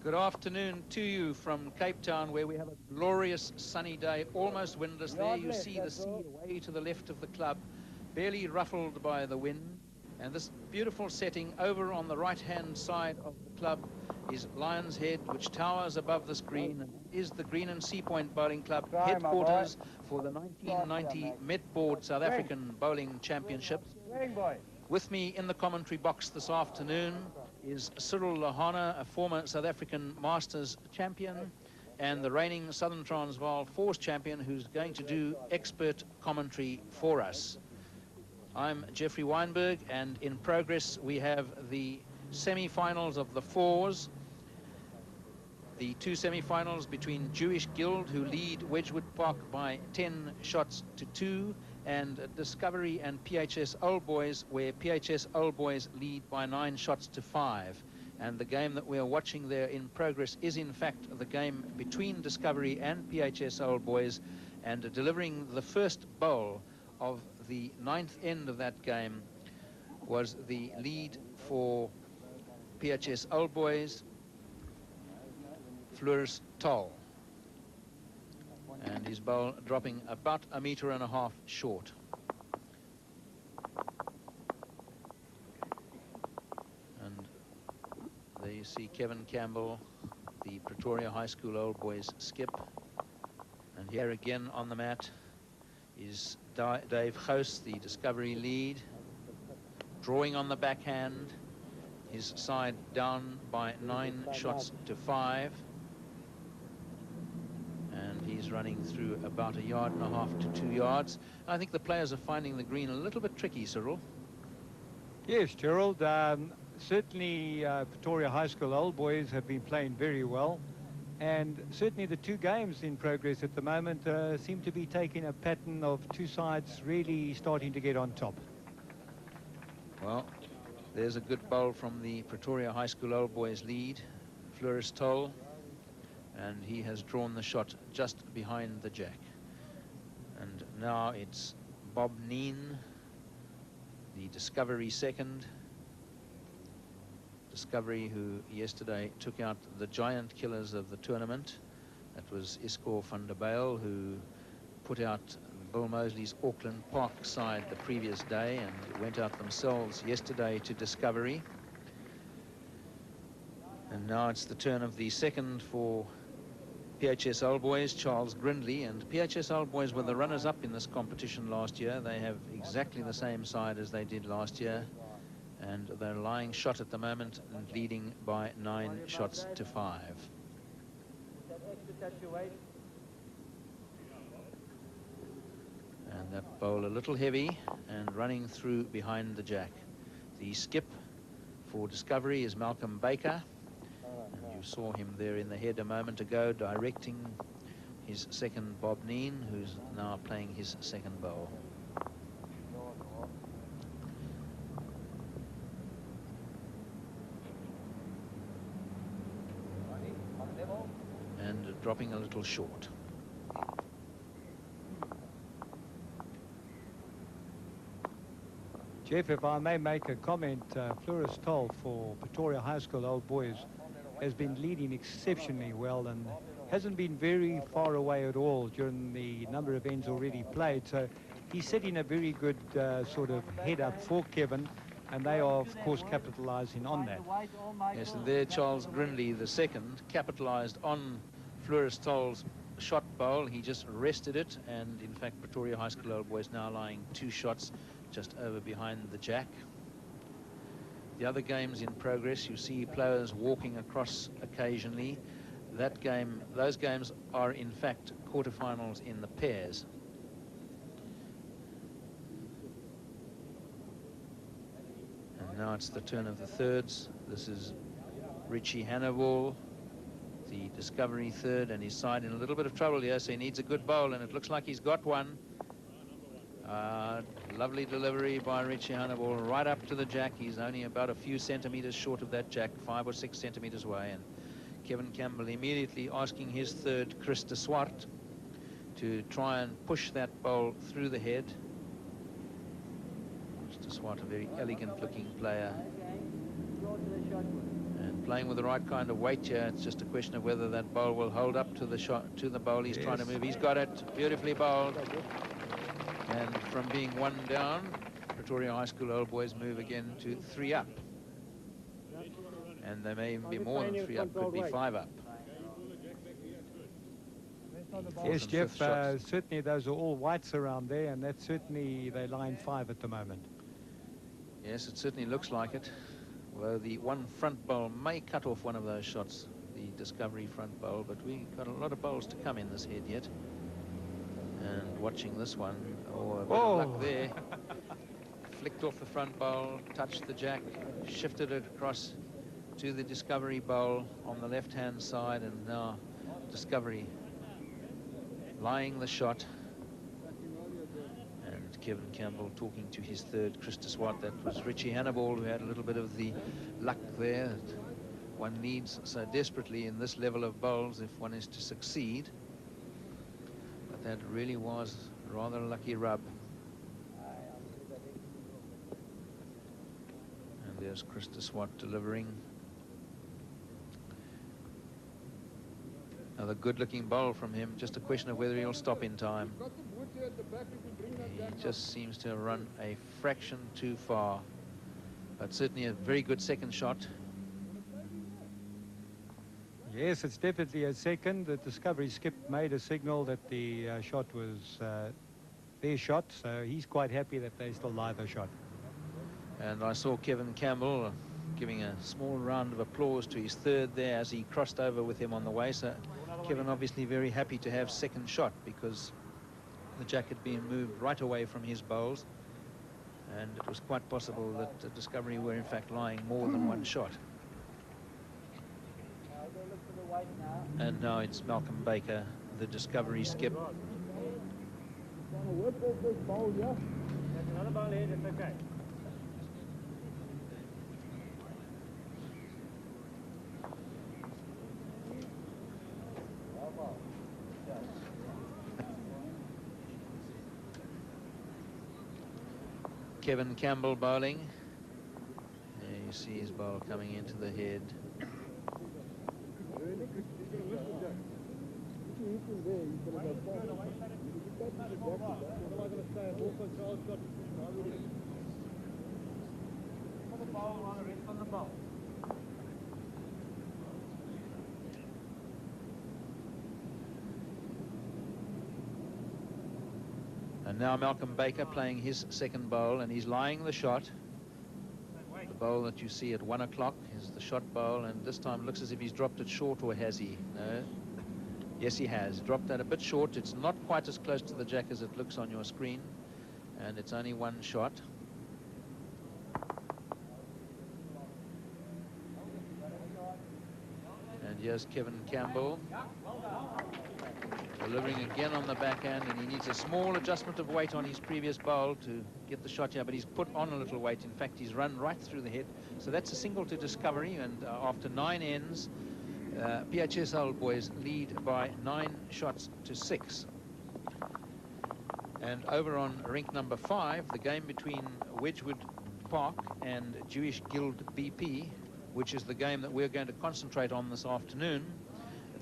Good afternoon to you from Cape Town, where we have a glorious sunny day, almost windless. There you see the sea away to the left of the club, barely ruffled by the wind. And this beautiful setting over on the right-hand side of the club is Lion's Head, which towers above this green and is the Green and Sea Point Bowling Club headquarters for the 1990 Met Board South African Bowling Championships. With me in the commentary box this afternoon is Cyril Lahana, a former South African Masters champion and the reigning Southern Transvaal Fours champion, who's going to do expert commentary for us. I'm Jeffrey Weinberg, and in progress we have the semi-finals of the Fours. The two semi-finals between Jewish Guild, who lead Wedgewood Park by 10 shots to 2, and Discovery and PHS Old Boys, where PHS Old Boys lead by 9 shots to 5. And the game that we are watching there in progress is in fact the game between Discovery and PHS Old Boys, and delivering the first bowl of the 9th end of that game was the lead for PHS Old Boys, Floris Toll, and his bowl dropping about 1.5 meters short. And there you see Kevin Campbell, the Pretoria High School Old Boys skip. And here again on the mat is Dave House, the Discovery lead, drawing on the backhand, his side down by 9 shots to 5. And he's running through about 1.5 yards to 2 yards. I think the players are finding the green a little bit tricky, Cyril. Yes, Gerald. Certainly Pretoria High School Old Boys have been playing very well. And certainly the two games in progress at the moment seem to be taking a pattern of two sides really starting to get on top. Well, there's a good bowl from the Pretoria High School Old Boys lead, Floris Toll. And he has drawn the shot just behind the jack. And now it's Bob Neen, the Discovery second. Discovery, who yesterday took out the giant killers of the tournament. That was Iskor van der Bijl, who put out Bill Mosley's Auckland Park side the previous day and went out themselves yesterday to Discovery. And now it's the turn of the second for PHS Old Boys, Charles Grindley. And PHS Old Boys were the runners-up in this competition last year. They have exactly the same side as they did last year, and they're lying shot at the moment and leading by 9 shots to 5. And that bowl a little heavy and running through behind the jack. The skip for Discovery is Malcolm Baker. You saw him there in the head a moment ago, directing his second, Bob Neen, who's now playing his second bowl. And dropping a little short. Jeff, if I may make a comment, Floris Toll for Pretoria High School Old Boys has been leading exceptionally well and hasn't been very far away at all during the number of ends already played. So he's setting a very good sort of head up for Kevin, and they are, of course, capitalizing on that. Yes, and there Charles Grindley, the second, capitalized on Floris Toll's shot bowl. He just rested it, and in fact Pretoria High School Old Boys now lying 2 shots just over behind the jack. The other games in progress, you see players walking across occasionally. Those games are in fact quarterfinals in the pairs. And now it's the turn of the thirds. This is Richie Hannibal, the Discovery third, and his side in a little bit of trouble here, so he needs a good bowl, and it looks like he's got one. Lovely delivery by Richie Hannibal right up to the jack. He's only about a few centimeters short of that jack, 5 or 6 centimeters away. And Kevin Campbell immediately asking his third, Chris de Swart, to try and push that bowl through the head. Chris de Swart, a very elegant looking player. And playing with the right kind of weight here. It's just a question of whether that bowl will hold up to the shot, to the bowl he's trying to move. He's got it beautifully bowled. And from being 1 down, Pretoria High School Old Boys move again to 3 up. And they may even be more than 3 up, could be 5 up. Yes, Jeff, certainly those are all whites around there, and that's certainly they're line 5 at the moment. Yes, it certainly looks like it. Although the one front bowl may cut off one of those shots, the Discovery front bowl, but we've got a lot of bowls to come in this head yet. And watching this one, a bit of luck there. Flicked off the front bowl, touched the jack, shifted it across to the Discovery bowl on the left-hand side, and now Discovery lying the shot. And Kevin Campbell talking to his third, Chris de Swart. That was Richie Hannibal, who had a little bit of the luck there that one needs so desperately in this level of bowls if one is to succeed. But that really was rather a lucky rub. And there's Chris de Swart delivering. Another good-looking bowl from him. Just a question of whether he'll stop in time. He just seems to have run a fraction too far. But certainly a very good second shot. Yes, it's definitely a second. The Discovery skip made a signal that the shot was their shot, so he's quite happy that they still lie the shot. And I saw Kevin Campbell giving a small round of applause to his third there as he crossed over with him on the way. So Kevin obviously very happy to have second shot, because the jack had been moved right away from his bowls, and it was quite possible that Discovery were in fact lying more than one shot. And now it's Malcolm Baker, the Discovery skip. Kevin Campbell bowling. There you see his bowl coming into the head. And now Malcolm Baker playing his second bowl, and he's lying the shot. The bowl that you see at 1 o'clock is the shot bowl, and this time looks as if he's dropped it short, or has he? No. Yes, he has. Dropped that a bit short. It's not quite as close to the jack as it looks on your screen, and it's only one shot. And here's Kevin Campbell delivering again on the backhand, and he needs a small adjustment of weight on his previous bowl to get the shot here, but he's put on a little weight. In fact, he's run right through the head. So that's a single to Discovery, and after 9 ends, PHS Old Boys lead by 9 shots to 6. And over on rink number 5, the game between Wedgewood Park and Jewish Guild BP, which is the game that we're going to concentrate on this afternoon.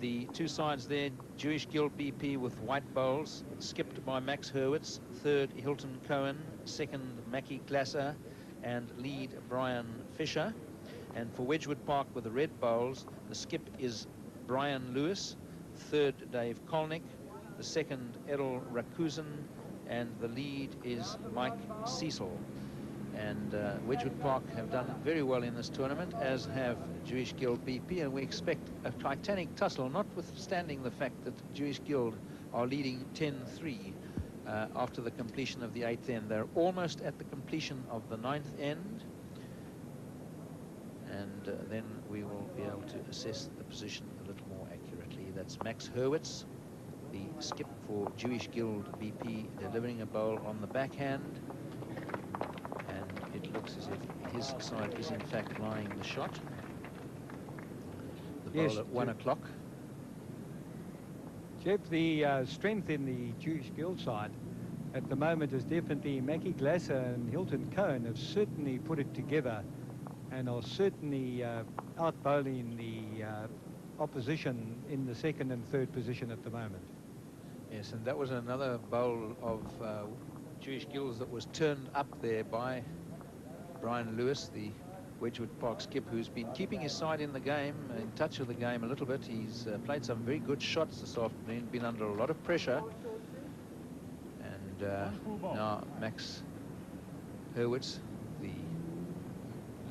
The two sides there, Jewish Guild BP with white bowls, skipped by Max Hurwitz, third Hilton Cohen, second Mackie Glasser, and lead Brian Fisher. And for Wedgewood Park with the red bowls, the skip is Brian Lewis, third Dave Kolnick, the second Errol Rakusen, and the lead is Mike Cecil. And Wedgewood Park have done very well in this tournament, as have Jewish Guild BP, and we expect a titanic tussle, notwithstanding the fact that Jewish Guild are leading 10-3 after the completion of the 8th end. They're almost at the completion of the 9th end, and then we will be able to assess the position a little more accurately. That's Max Hurwitz, the skip for Jewish Guild BP, delivering a bowl on the backhand. It looks as if his side is in fact lying the shot. The bowl at 1 o'clock. Jeff, the strength in the Jewish Guild side at the moment is definitely Mackie Glasser and Hilton Cohen have certainly put it together. and are certainly out-bowling the opposition in the second and third position at the moment. Yes, and that was another bowl of Jewish Gills that was turned up there by Brian Lewis, the Wedgewood Park skip, who's been keeping his side in the game, in touch with the game a little bit. He's played some very good shots this afternoon, been under a lot of pressure. And now Max Hurwitz, the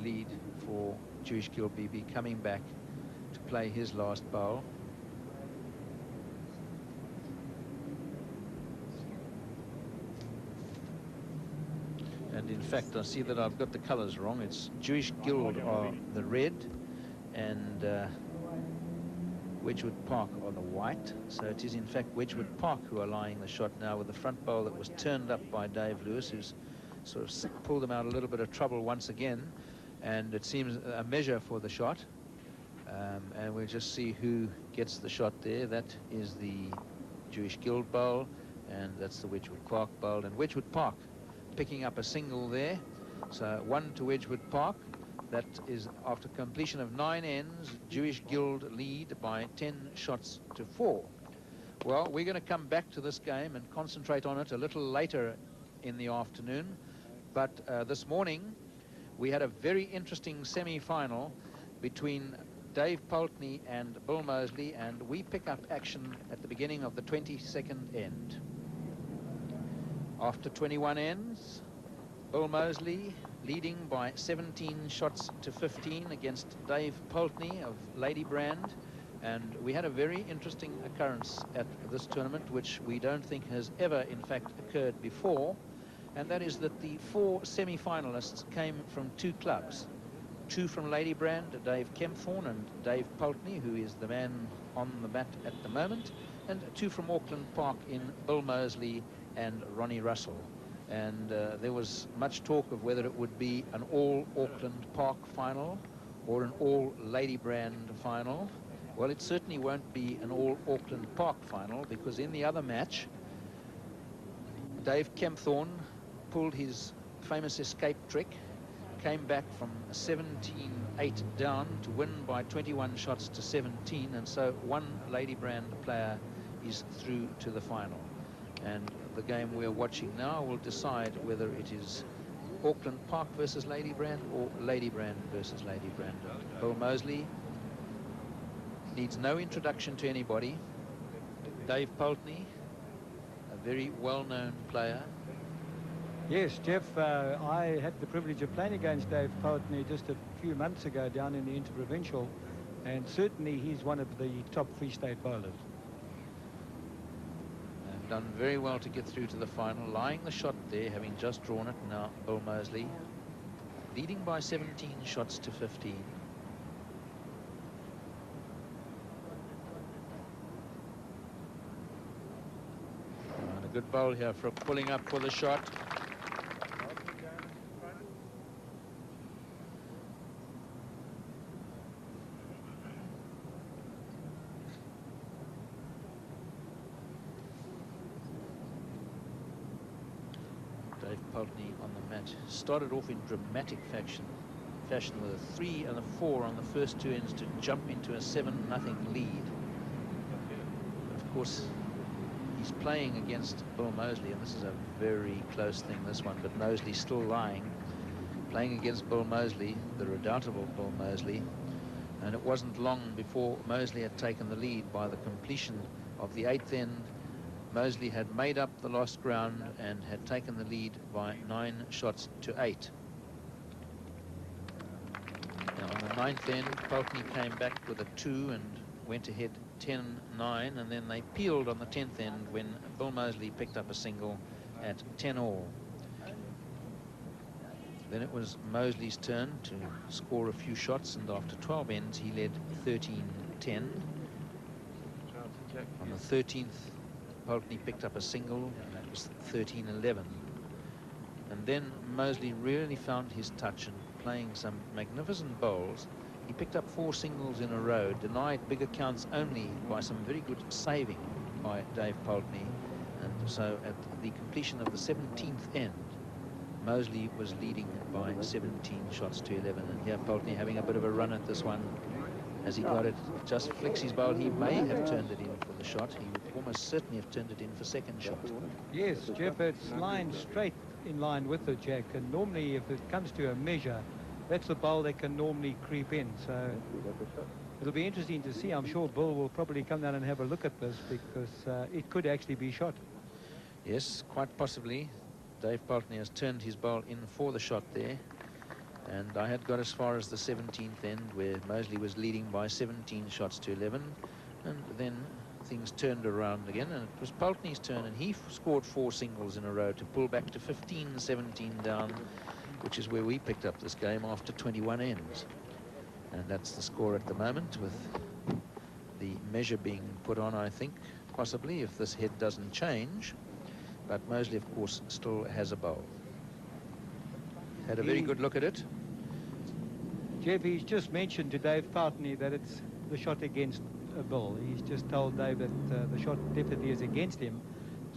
lead for Jewish Gill BB, coming back to play his last bowl. And in fact, I see that I've got the colours wrong. It's Jewish Guild are the red, and Wedgewood Park are the white. So it is in fact Wedgewood Park who are lying the shot now, with the front bowl that was turned up by Dave Lewis, who's sort of pulled them out a little bit of trouble once again. And it seems a measure for the shot. And we'll just see who gets the shot there. That is the Jewish Guild bowl, and that's the Wedgewood Park bowl. And Wedgewood Park picking up a single there, so 1 to Wedgewood Park. That is after completion of 9 ends. Jewish Guild lead by 10 shots to 4. Well, we're going to come back to this game and concentrate on it a little later in the afternoon, but this morning we had a very interesting semi-final between Dave Pulteney and Bill Mosley, and we pick up action at the beginning of the 22nd end. After 21 ends, Bill Mosley leading by 17 shots to 15 against Dave Pulteney of Lady Brand. And we had a very interesting occurrence at this tournament, which we don't think has ever in fact occurred before, and that is that the 4 semi-finalists came from 2 clubs. 2 from Lady Brand, Dave Kempthorne and Dave Pulteney, who is the man on the mat at the moment, and 2 from Auckland Park in Bill Mosley and Ronnie Russell. And there was much talk of whether it would be an all Auckland Park final or an all Lady Brand final. Well, it certainly won't be an all Auckland Park final, because in the other match, Dave Kempthorne pulled his famous escape trick, came back from 17-8 down to win by 21 shots to 17, and so one Lady Brand player is through to the final. And the game we're watching now will decide whether it is Auckland Park versus Lady Brand or Lady Brand versus Lady Brand. Bill Mosley needs no introduction to anybody. Dave Pulteney, a very well-known player. Yes, Jeff, I had the privilege of playing against Dave Pulteney just a few months ago down in the Interprovincial, and certainly he's one of the top Free State bowlers. And done very well to get through to the final, lying the shot there, having just drawn it. Now Bill Mosley leading by 17 shots to 15. And a good bowl here for pulling up for the shot. Dave Pulteney on the match started off in dramatic fashion with a 3 and a 4 on the first 2 ends to jump into a 7-0 lead. But of course, he's playing against Bill Mosley, and this is a very close thing, this one, but Mosley still lying, playing against Bill Mosley, the redoubtable Bill Mosley. And it wasn't long before Mosley had taken the lead. By the completion of the 8th end, Mosley had made up the lost ground and had taken the lead by 9 shots to 8. Now on the 9th end, Pulteney came back with a 2 and went ahead 10-9, and then they peeled on the 10th end when Bill Mosley picked up a single at 10-all. Then it was Mosley's turn to score a few shots, and after 12 ends he led 13-10. On the 13th, Pulteney picked up a single, and that was 13-11. And then Mosley really found his touch, and playing some magnificent bowls, he picked up 4 singles in a row, denied big accounts only by some very good saving by Dave Pulteney. And so at the completion of the 17th end, Mosley was leading by 17 shots to 11, and here Pulteney having a bit of a run at this one. As he got it, just flicks his bowl. He may have turned it in for the shot. He would almost certainly have turned it in for second shot. Yes, Jeff, it's lined straight in line with the jack, and normally if it comes to a measure, that's the bowl that can normally creep in. So it'll be interesting to see. I'm sure Bill will probably come down and have a look at this, because it could actually be shot. Yes, quite possibly. Dave Pulteney has turned his bowl in for the shot there. And I had got as far as the 17th end, where Mosley was leading by 17 shots to 11. And then things turned around again, and it was Pulteney's turn, and he scored 4 singles in a row to pull back to 15-17 down, which is where we picked up this game after 21 ends. And that's the score at the moment, with the measure being put on, I think, possibly, if this head doesn't change. But Mosley, of course, still has a bowl. Had a very good look at it. Jeff, he's just mentioned to Dave Pulteney that it's the shot against Bill. He's just told Dave that the shot definitely is against him.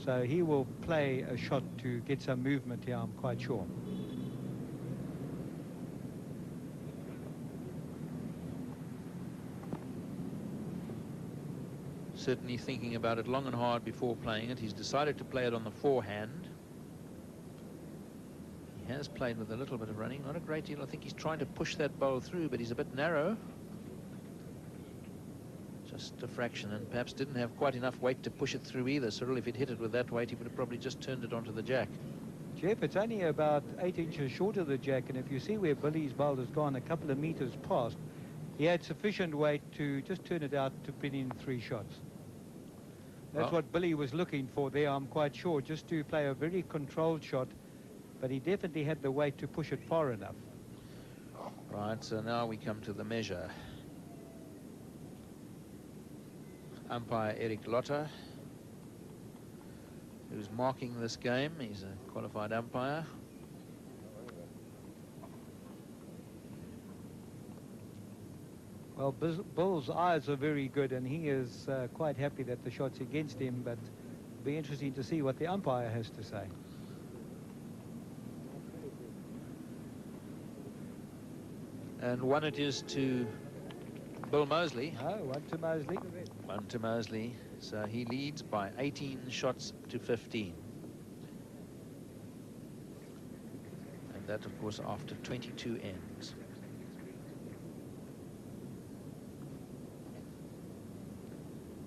So he will play a shot to get some movement here, I'm quite sure. Certainly thinking about it long and hard before playing it. He's decided to play it on the forehand. He has played with a little bit of running, not a great deal. I think he's trying to push that bowl through, but he's a bit narrow. Just a fraction, and perhaps didn't have quite enough weight to push it through either. Cyril, if he'd hit it with that weight, he would have probably just turned it onto the jack. Jeff, it's only about 8 inches short of the jack, and if you see where Billy's bowl has gone a couple of meters past, he had sufficient weight to just turn it out to put in 3 shots. That's what Billy was looking for there, I'm quite sure, just to play a very controlled shot, but he definitely had the weight to push it far enough. Right, so now we come to the measure. Umpire Eric Lotter, who's marking this game. He's a qualified umpire. Well, Bill's eyes are very good, and he is quite happy that the shot's against him, but it'll be interesting to see what the umpire has to say. And one it is to Bill Mosley. Oh, 1 to Mosley. 1 to Mosley. So he leads by 18 shots to 15. And that, of course, after 22 ends.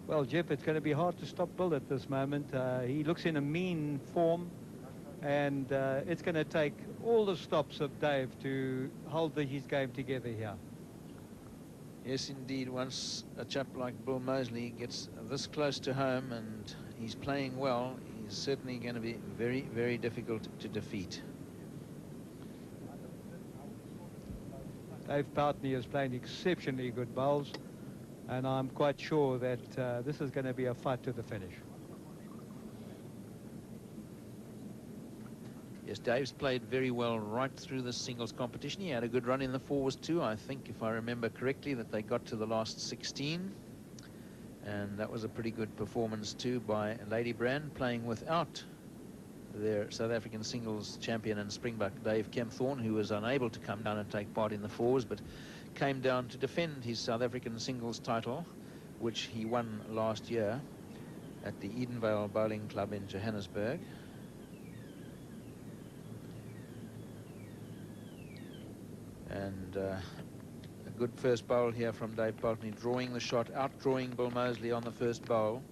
Well, Jeff, it's going to be hard to stop Bill at this moment. He looks in a mean form, and it's going to take all the stops of Dave to hold his game together here. Yes, indeed. Once a chap like Bill Mosley gets this close to home and he's playing well, he's certainly going to be very, very difficult to defeat. Dave Pulteney is playing exceptionally good bowls, and I'm quite sure that this is going to be a fight to the finish. Yes, Dave's played very well right through the singles competition. He had a good run in the fours too. I think, if I remember correctly, that they got to the last 16. And that was a pretty good performance too by Lady Brand, playing without their South African singles champion and Springbok Dave Kempthorne, who was unable to come down and take part in the fours, but came down to defend his South African singles title, which he won last year at the Edenvale Bowling Club in Johannesburg. And a good first bowl here from Dave Pulteney, drawing the shot, outdrawing Bill Mosley on the first bowl.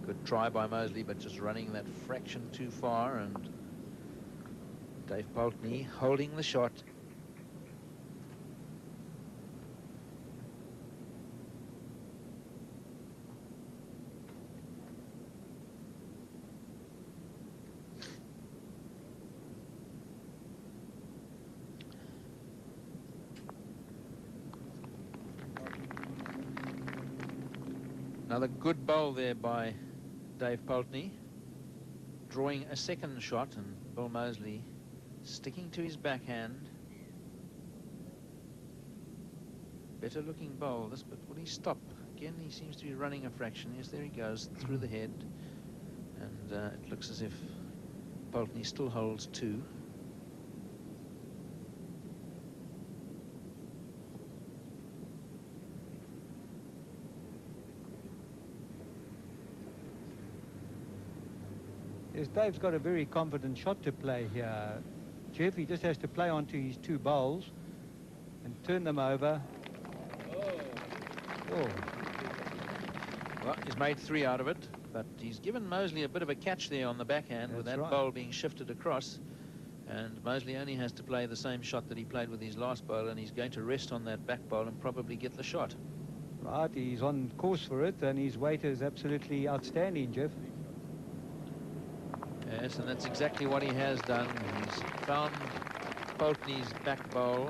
Good try by Mosley, but just running that fraction too far, and Dave Pulteney holding the shot. Another good bowl there by Dave Pulteney, drawing a second shot, and Bill Moseley sticking to his backhand. Better looking bowl this, but will he stop? Again, he seems to be running a fraction. Yes, there he goes, through the head. And it looks as if Pulteney still holds 2. Yes, Dave's got a very confident shot to play here, Jeff. He just has to play onto his 2 bowls and turn them over. Oh. Well, he's made 3 out of it, but he's given Moseley a bit of a catch there on the backhand. That's with that bowl being shifted across. And Moseley only has to play the same shot that he played with his last bowl, and he's going to rest on that back bowl and probably get the shot. Right, he's on course for it, and his weight is absolutely outstanding, Jeff. Yes, and that's exactly what he has done. He's found Pulteney's back bowl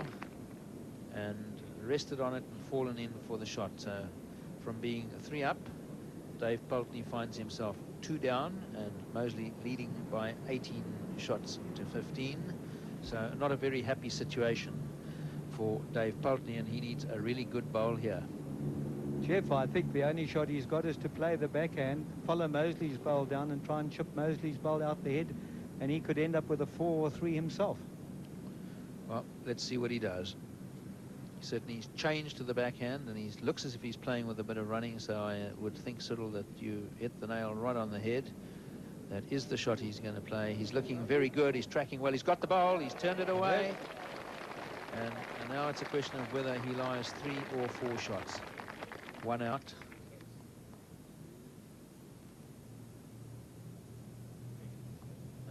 and rested on it and fallen in for the shot. So from being 3 up, Dave Pulteney finds himself 2 down, and Moseley leading by 18 shots to 15. So not a very happy situation for Dave Pulteney, and he needs a really good bowl here. Jeff, I think the only shot he's got is to play the backhand, follow Moseley's bowl down and try and chip Moseley's bowl out the head, and he could end up with a 4 or 3 himself. Well, let's see what he does. Certainly he's changed to the backhand, and he looks as if he's playing with a bit of running, so I would think, Siddle, that you hit the nail right on the head. That is the shot he's going to play. He's looking very good. He's tracking well. He's got the bowl. He's turned it away. And now it's a question of whether he lies 3 or 4 shots. 1 out.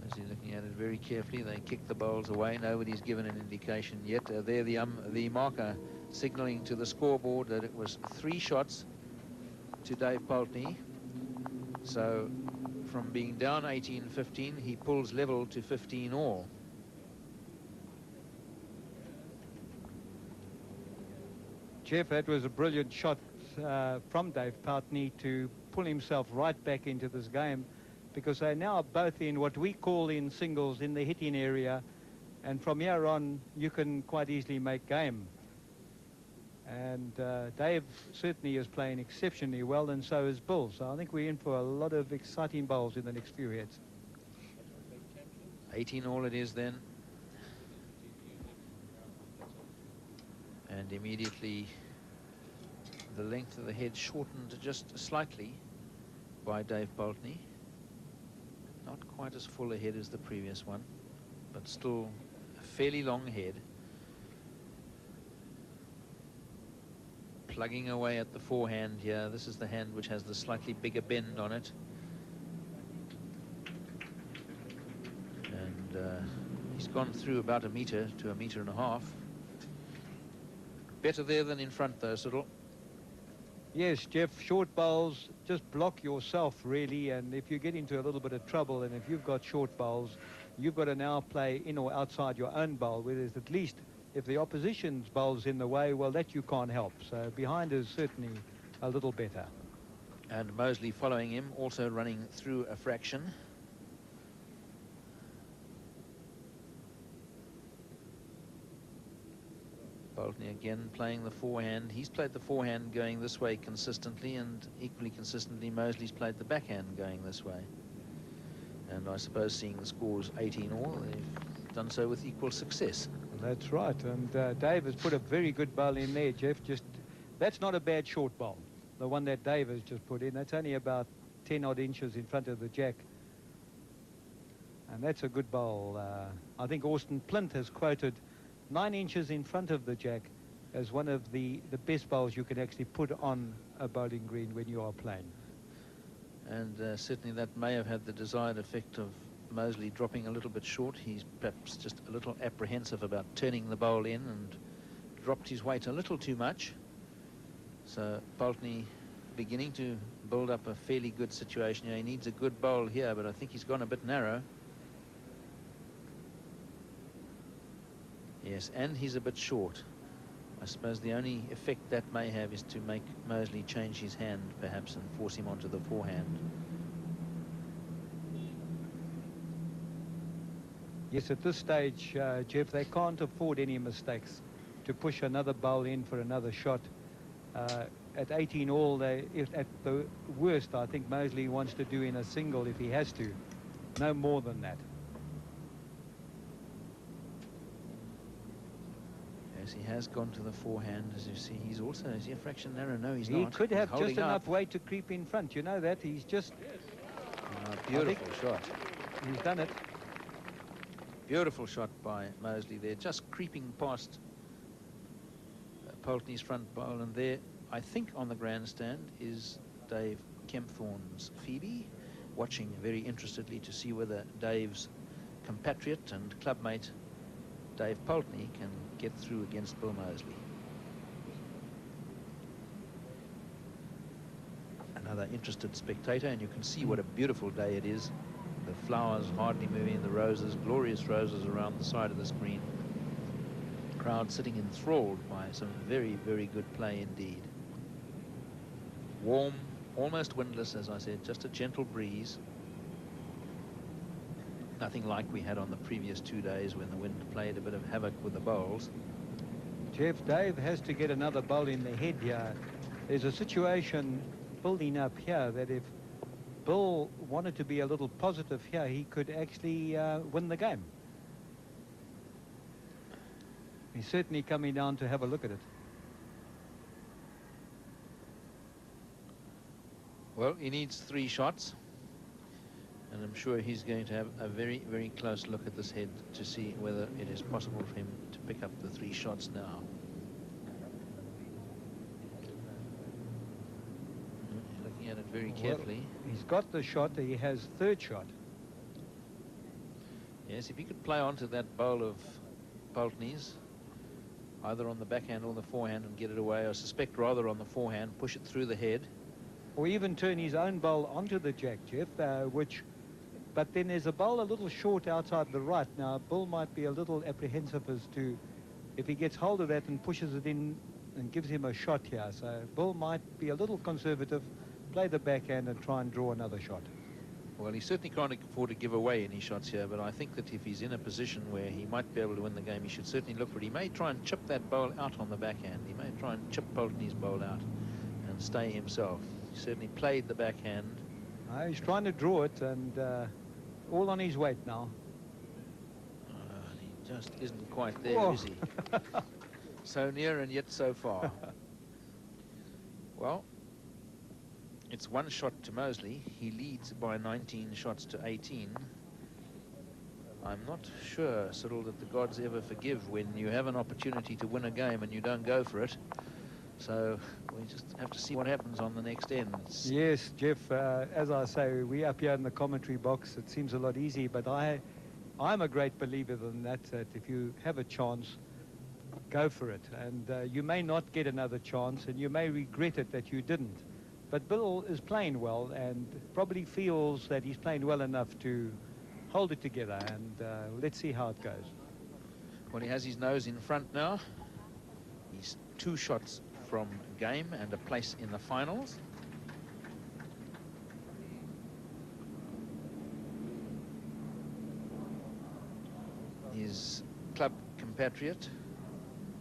As he's looking at it very carefully, they kick the bowls away. Nobody's given an indication yet. There the marker signaling to the scoreboard that it was 3 shots to Dave Pulteney. So from being down 18-15, he pulls level to 15 all. Jeff, that was a brilliant shot from Dave Pulteney to pull himself right back into this game, because they're now both in what we call in singles in the hitting area, and from here on you can quite easily make game. And Dave certainly is playing exceptionally well, and so is Bill. So I think we're in for a lot of exciting bowls in the next few heads. 18 all it is then. And immediately the length of the head shortened just slightly by Dave Pulteney. Not quite as full a head as the previous one, but still a fairly long head. Plugging away at the forehand here. This is the hand which has the slightly bigger bend on it. And he's gone through about 1 meter to 1.5 meters. Better there than in front though, Siddle. Yes, Jeff, short bowls, just block yourself really, and if you get into a little bit of trouble, and if you've got short bowls, you've got to now play in or outside your own bowl, whereas at least if the opposition's bowl's in the way, well, that you can't help. So behind is certainly a little better. And Moseley following him, also running through a fraction. Pulteney again playing the forehand. He's played the forehand going this way consistently, and equally consistently Moseley's played the backhand going this way. And I suppose, seeing the scores 18 all, they've done so with equal success. That's right, and Dave has put a very good bowl in there, Jeff. That's not a bad short bowl, the one that Dave has just put in. That's only about 10 odd inches in front of the jack, and that's a good bowl. I think Austin Plint has quoted 9 inches in front of the jack as one of the best bowls you can actually put on a bowling green when you are playing. And certainly that may have had the desired effect of Moseley dropping a little bit short. He's perhaps just a little apprehensive about turning the bowl in and dropped his weight a little too much. So Pulteney beginning to build up a fairly good situation here. He needs a good bowl here, but I think he's gone a bit narrow. Yes, and he's a bit short. I suppose the only effect that may have is to make Moseley change his hand, perhaps, and force him onto the forehand. Yes, at this stage, Jeff, they can't afford any mistakes to push another bowl in for another shot. At 18 all, at the worst, I think Mosley wants to do in a single if he has to. No more than that. Yes, he has gone to the forehand, as you see. He's also, is he a fraction narrow? No, he's He not. could have just enough up. weight to creep in front. You know that? He's just... Beautiful shot. He's done it. Beautiful shot by Mosley there, just creeping past Poultney's front bowl. And there, I think on the grandstand, is Dave Kempthorne's Phoebe, watching very interestedly to see whether Dave's compatriot and clubmate Dave Poultney can get through against Bill Mosley. Another interested spectator, and you can see what a beautiful day it is. The flowers hardly moving, the roses, glorious roses around the side of the screen. Crowd sitting enthralled by some very, very good play indeed. Warm, almost windless, as I said, just a gentle breeze. Nothing like we had on the previous 2 days when the wind played a bit of havoc with the bowls. Jeff, Dave has to get another bowl in the head here. There's a situation building up here that if Bill wanted to be a little positive here, he could actually win the game. He's certainly coming down to have a look at it. Well, he needs 3 shots, and I'm sure he's going to have a very, very close look at this head to see whether it is possible for him to pick up the 3 shots now. He's looking at it very carefully. Well, he's got the shot. He has 3rd shot. Yes, if he could play onto that bowl of Poultney's, either on the backhand or the forehand, and get it away, I suspect rather on the forehand, push it through the head. Or even turn his own bowl onto the jack, Jeff, but then there's a bowl a little short outside the right. Now, Bill might be a little apprehensive as to if he gets hold of that and pushes it in and gives him a shot here. So Bill might be a little conservative, play the backhand and try and draw another shot. Well, he certainly can't afford to give away any shots here, but I think that if he's in a position where he might be able to win the game, he should certainly look for it. He may try and chip that bowl out on the backhand. He may try and chip Poultney's bowl out and stay himself. He certainly played the backhand. He's trying to draw it, and all on his weight now. He just isn't quite there, is he? So near and yet so far. Well, it's 1 shot to Mosley. He leads by 19 shots to 18. I'm not sure, Cyril, that the gods ever forgive when you have an opportunity to win a game and you don't go for it. So we just have to see what happens on the next ends. Yes, Jeff, as I say, we up here in the commentary box, it seems a lot easy, but I'm a great believer in that if you have a chance, go for it. And you may not get another chance, and you may regret it that you didn't. But Bill is playing well and probably feels that he's playing well enough to hold it together, and let's see how it goes. Well, he has his nose in front now. He's 2 shots from game and a place in the finals. His club compatriot,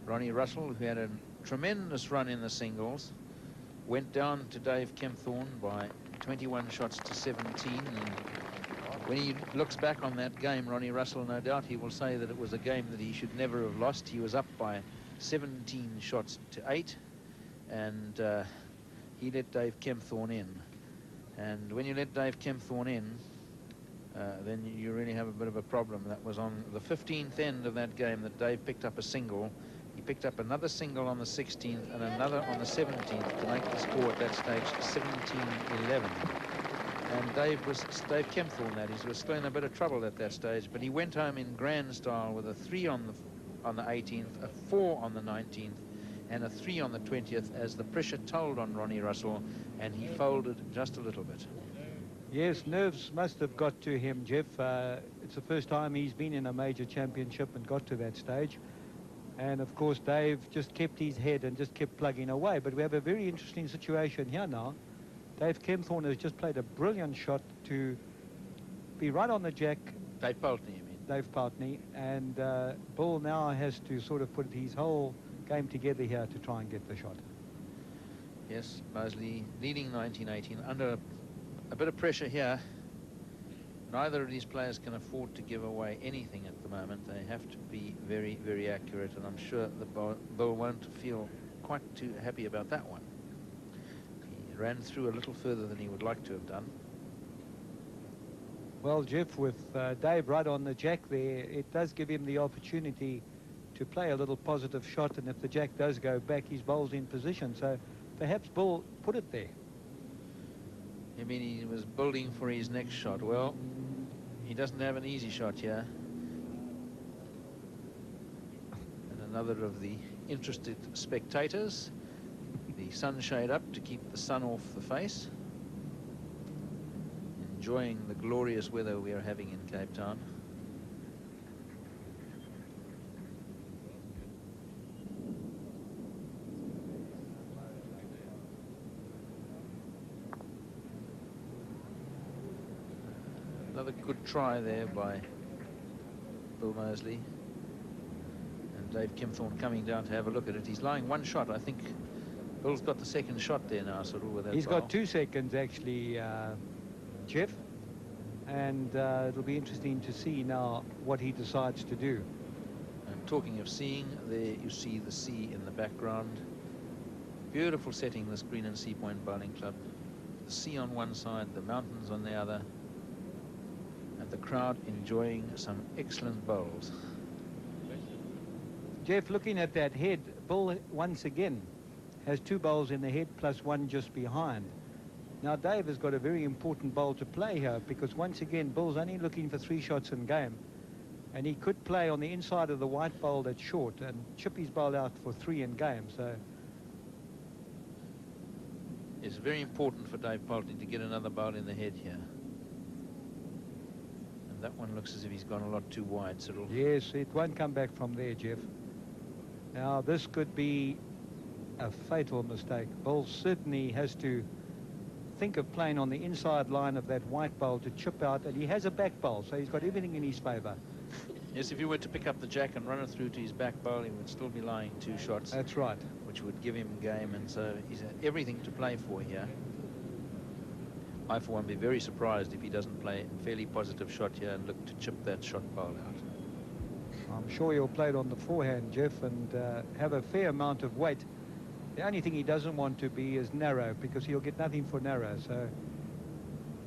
Ronnie Russell, who had a tremendous run in the singles, went down to Dave Kempthorne by 21 shots to 17. And when he looks back on that game, Ronnie Russell, no doubt he will say that it was a game that he should never have lost. He was up by 17 shots to 8, and he let Dave Kempthorne in. And when you let Dave Kempthorne in, then you really have a bit of a problem. That was on the 15th end of that game that Dave picked up a single. He picked up another single on the 16th and another on the 17th to make the score at that stage 17-11. And Dave Kempthorne, that is, was still in a bit of trouble at that stage, but he went home in grand style with a 3 on the 18th, a 4 on the 19th, and a 3 on the 20th as the pressure told on Ronnie Russell, and he folded just a little bit. Yes, nerves must have got to him, Jeff. It's the first time he's been in a major championship and got to that stage. And, of course, Dave just kept his head and just kept plugging away. But we have a very interesting situation here now. Dave Kempthorne has just played a brilliant shot to be right on the jack. Dave Poultney, you mean? Dave Poutney, and Bull now has to sort of put his whole game together here to try and get the shot. Yes, Mosley leading 1918 under a bit of pressure here. Neither of these players can afford to give away anything at the moment. They have to be very, very accurate, and I'm sure the Bull won't feel quite too happy about that one. He ran through a little further than he would like to have done. Well, Jeff, with Dave right on the jack there, it does give him the opportunity to play a little positive shot, and if the jack does go back, his bowl's in position. So perhaps Bull put it there. I mean, he was building for his next shot. Well, he doesn't have an easy shot here. And another of the interested spectators, the sunshade up to keep the sun off the face. Enjoying the glorious weather we are having in Cape Town. Another good try there by Bill Mosley. And Dave Kimthorne coming down to have a look at it. He's lying one shot. I think Bill's got the second shot there now, sort of, with that He's bowl. got 2 seconds, actually, Jeff. And it'll be interesting to see now what he decides to do. And talking of seeing, there you see the sea in the background. Beautiful setting, this Green and Sea Point Bowling Club. The sea on one side, the mountains on the other, and the crowd enjoying some excellent bowls. Jeff, looking at that head, Bull once again has 2 bowls in the head plus 1 just behind. Now, Dave has got a very important bowl to play here, because once again, Bull's only looking for 3 shots in game. And he could play on the inside of the white bowl that's short and chip his bowl out for 3 in game. So It's very important for Dave Poultney to get another bowl in the head here. And that one looks as if he's gone a lot too wide, Cyril. yes, it won't come back from there, Jeff. Now, this could be a fatal mistake. Bull certainly has to think of playing on the inside line of that white bowl to chip out, and he has a back bowl, so he's got everything in his favour. Yes, if he were to pick up the jack and run it through to his back bowl, he would still be lying 2 shots. That's right. Which would give him game, and so he's everything to play for here. I, for one, be very surprised if he doesn't play a fairly positive shot here and look to chip that shot bowl out. I'm sure he'll play it on the forehand, Jeff, and have a fair amount of weight. The only thing he doesn't want to be is narrow, because he'll get nothing for narrow. So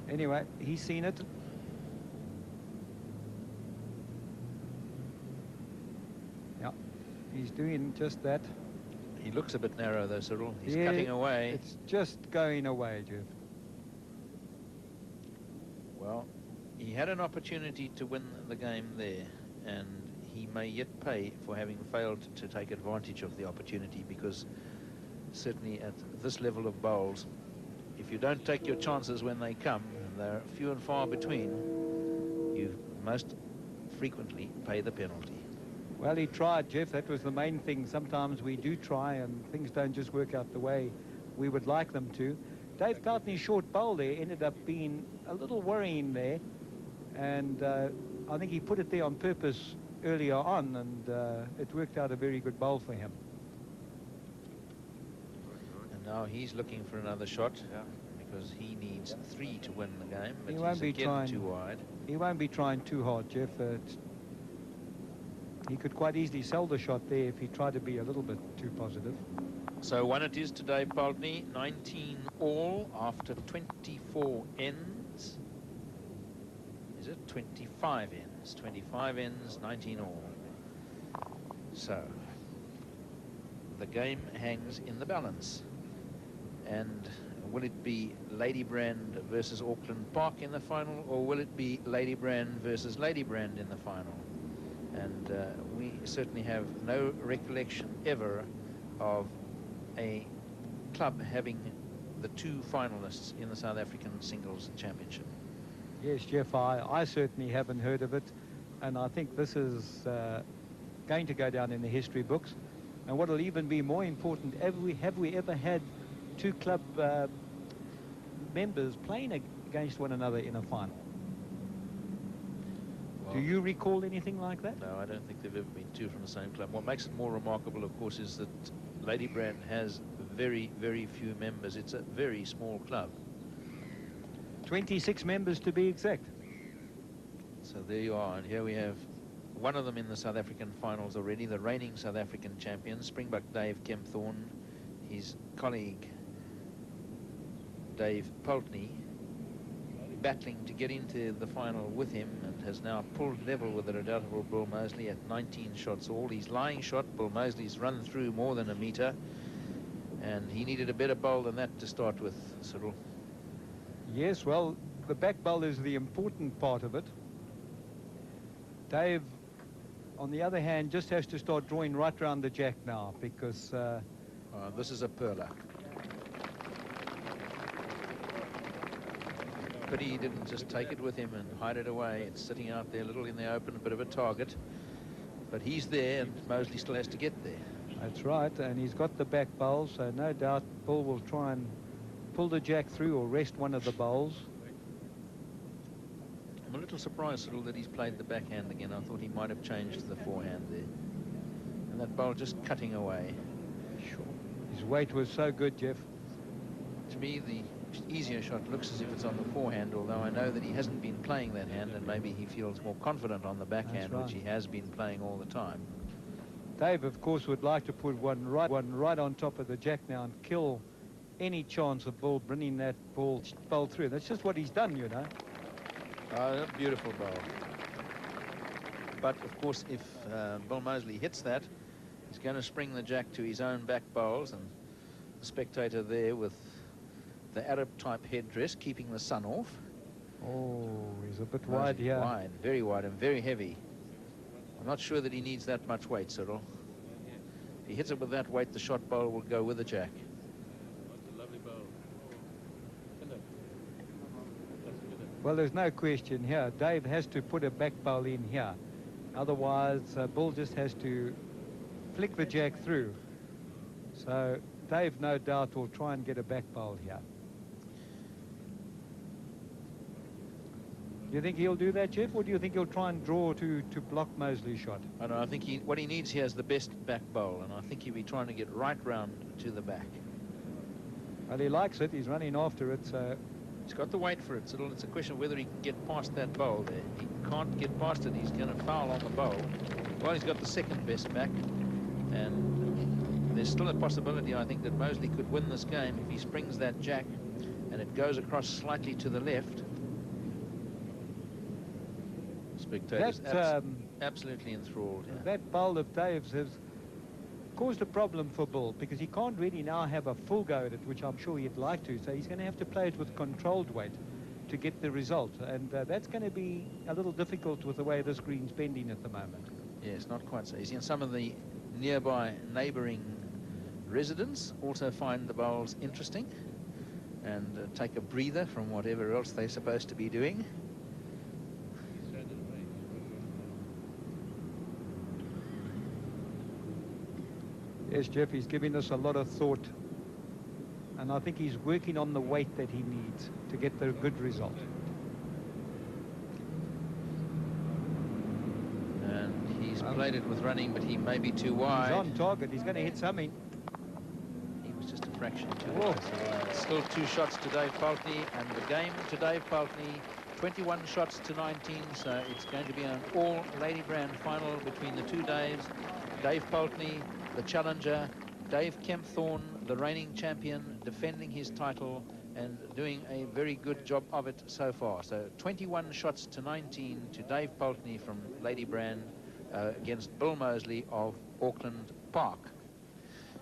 anyway, he's seen it. Yeah, he's doing just that. He looks a bit narrow though, Cyril. He's Yeah, cutting away. It's just going away, Jeff. Well, he had an opportunity to win the game there, and he may yet pay for having failed to take advantage of the opportunity, because certainly at this level of bowls, if you don't take your chances when they come, and they're few and far between, you most frequently pay the penalty. Well, he tried, Jeff. That was the main thing. Sometimes we do try and things don't just work out the way we would like them to. Dave Poutney's short bowl there ended up being a little worrying there, and I think he put it there on purpose earlier on, and it worked out a very good bowl for him. And now he's looking for another shot, because he needs 3 to win the game, but He won't he's be again trying too wide. He won't be trying too hard, Jeff. He could quite easily sell the shot there if he tried to be a little bit too positive. So 1 it is to Dave Poultney, 19 all after 24 ends. Is it 25 ends? 25 ends, 19 all. So the game hangs in the balance. And will it be Ladybrand versus Auckland Park in the final, or will it be Ladybrand versus Ladybrand in the final? And we certainly have no recollection ever of a club having the 2 finalists in the South African Singles Championship. Yes, Jeff, I certainly haven't heard of it, and I think this is going to go down in the history books. And what will even be more important, have we ever had 2 club members playing against one another in a final? Well, Do you recall anything like that? No, I don't think they've ever been two from the same club. What makes it more remarkable, of course, is that Lady Brand has very, very few members. It's a very small club. 26 members to be exact. So there you are, and here we have one of them in the South African finals already, the reigning South African champion, Springbok Dave Kempthorne, his colleague Dave Pulteney, battling to get into the final with him, and has now pulled level with the redoubtable Bill Mosley at 19 shots all. He's lying shot. Bill Mosley's run through more than a metre, and he needed a better bowl than that to start with, Cyril. Yes, well, the back bowl is the important part of it. Dave, on the other hand, just has to start drawing right round the jack now, because this is a perler. Pity he didn't just take it with him and hide it away. It's sitting out there a little in the open, a bit of a target. But he's there, and Mosley still has to get there. That's right, and he's got the back bowl, so no doubt Bull will try and pull the jack through or rest one of the bowls. I'm a little surprised, Cyril, that he's played the backhand again. I thought he might have changed to the forehand there. And that bowl just cutting away. Sure. His weight was so good, Jeff. To me, the easier shot looks as if it's on the forehand, although I know that he hasn't been playing that hand, and maybe he feels more confident on the backhand, right, which he has been playing all the time. Dave, of course, would like to put one right on top of the jack now and kill any chance of Bull bringing that bowl through. That's just what he's done, you know. Beautiful bowl. But, of course, if Bill Mosley hits that, he's going to spring the jack to his own back bowls, and the spectator there with the Arab-type headdress, keeping the sun off. Oh, he's a bit wide here. Wide, very wide and very heavy. I'm not sure that he needs that much weight, Cyril. If he hits it with that weight, the shot bowl will go with the jack. Well, there's no question here. Dave has to put a back bowl in here. Otherwise, Bull just has to flick the jack through. So Dave, no doubt, will try and get a back bowl here. Do you think he'll do that, Jeff, or do you think he'll try and draw to block Mosley's shot? I know, I think what he needs here is the best back bowl, and I think he'll be trying to get right round to the back. Well, he likes it. He's running after it, so... He's got the weight for it, Cyril. It's a question of whether he can get past that bowl there. He can't get past it. He's going to foul on the bowl. Well, he's got the second best back, and there's still a possibility, I think, that Mosley could win this game if he springs that jack and it goes across slightly to the left. Spectators absolutely enthralled. Yeah. That bowl of Dave's has caused a problem for Bull, because he can't really now have a full go at it, which I'm sure he'd like to, so he's going to have to play it with controlled weight to get the result, and that's going to be a little difficult with the way this green's bending at the moment. Yes, not quite so easy, and some of the nearby neighbouring residents also find the bowls interesting and take a breather from whatever else they're supposed to be doing. Yes, Jeff, he's giving us a lot of thought, and I think he's working on the weight that he needs to get the good result. And he's played it with running, but he may be too wide. He's on target. He's going to hit something. He was just a fraction too wide. Still 2 shots to Dave Pulteney, and the game to Dave Pulteney, 21 shots to 19, so it's going to be an all-Lady Brand final between the two Daves. Dave Pulteney, the challenger, Dave Kempthorne, the reigning champion, defending his title and doing a very good job of it so far. So 21 shots to 19 to Dave Pulteney from Lady Brand against Bill Mosley of Auckland Park.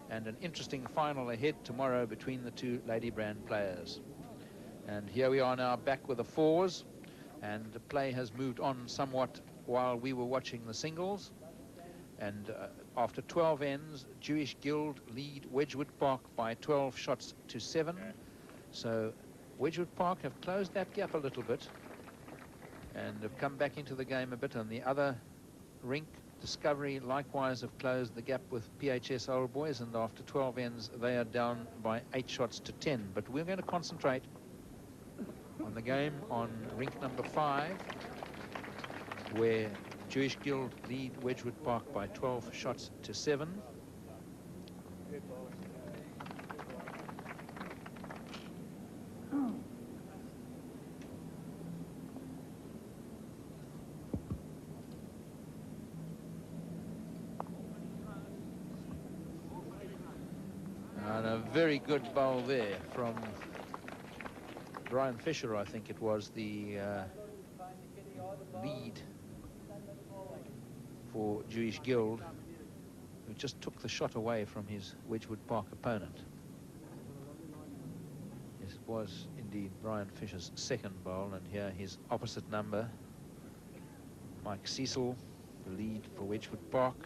And an interesting final ahead tomorrow between the two Lady Brand players. And here we are now back with the fours, and the play has moved on somewhat while we were watching the singles. And after 12 ends, Jewish Guild lead Wedgewood Park by 12 shots to 7. So Wedgewood Park have closed that gap a little bit and have come back into the game a bit. And the other rink, Discovery, likewise have closed the gap with PHS Old Boys, and after 12 ends they are down by 8 shots to 10. But we're going to concentrate on the game on rink number 5, where Jewish Guild lead Wedgewood Park by 12 shots to 7. And a very good bowl there from Brian Fisher, I think it was, the lead for Jewish Guild, who just took the shot away from his Wedgewood Park opponent. This was indeed Brian Fisher's second bowl, and here his opposite number, Mike Cecil, the lead for Wedgewood Park.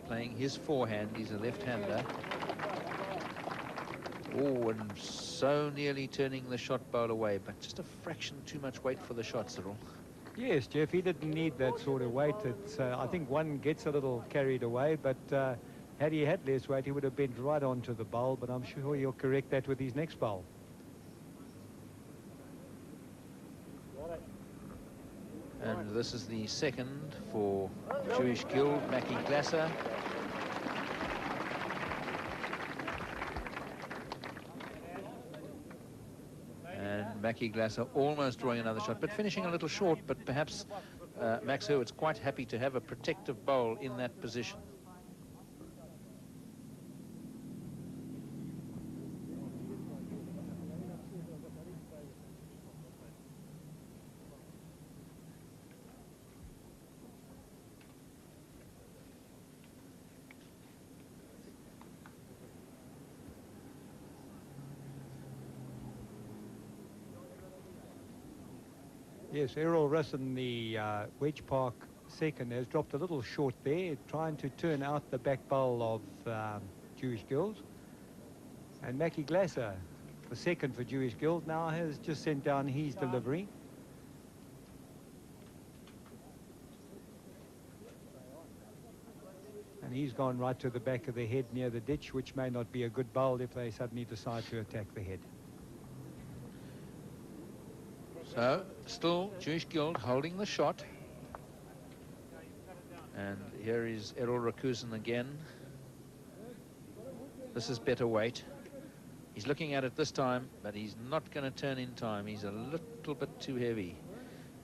Playing his forehand, he's a left-hander. Oh, and so nearly turning the shot bowl away, but just a fraction too much weight for the shot, Cyril. Yes, Jeff, he didn't need that sort of weight. It's, I think one gets a little carried away, but had he had less weight, he would have bent right onto the bowl, but I'm sure he'll correct that with his next bowl. And this is the second for Jewish Guild, Mackie Glasser. And Mackie Glasser almost drawing another shot, but finishing a little short, but perhaps Max Hurwitz's quite happy to have a protective bowl in that position. Yes, Errol Russin, the Wedge Park second, has dropped a little short there, trying to turn out the back bowl of Jewish Guild. And Mackie Glasser, the second for Jewish Guild, now has just sent down his delivery. And he's gone right to the back of the head near the ditch, which may not be a good bowl if they suddenly decide to attack the head. So, still Jewish Guild holding the shot. And here is Errol Rakusen again. This is better weight. He's looking at it this time, but he's not going to turn in time. He's a little bit too heavy.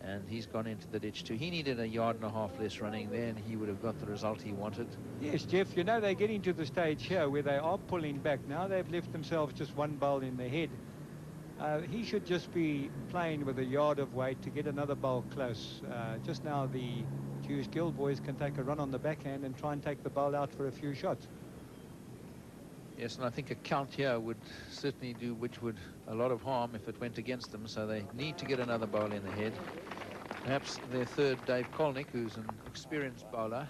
And he's gone into the ditch too. He needed 1.5 yards less running there, and he would have got the result he wanted. Yes, Jeff, you know, they're getting to the stage here where they are pulling back. Now they've left themselves just one bowl in the head. He should just be playing with 1 yard of weight to get another bowl close. Just now the Jewish Guild boys can take a run on the backhand and try and take the bowl out for a few shots. Yes, and I think a count here would certainly do Wedgewood a lot of harm if it went against them, so they need to get another bowl in the head. Perhaps their third, Dave Kolnick, who's an experienced bowler,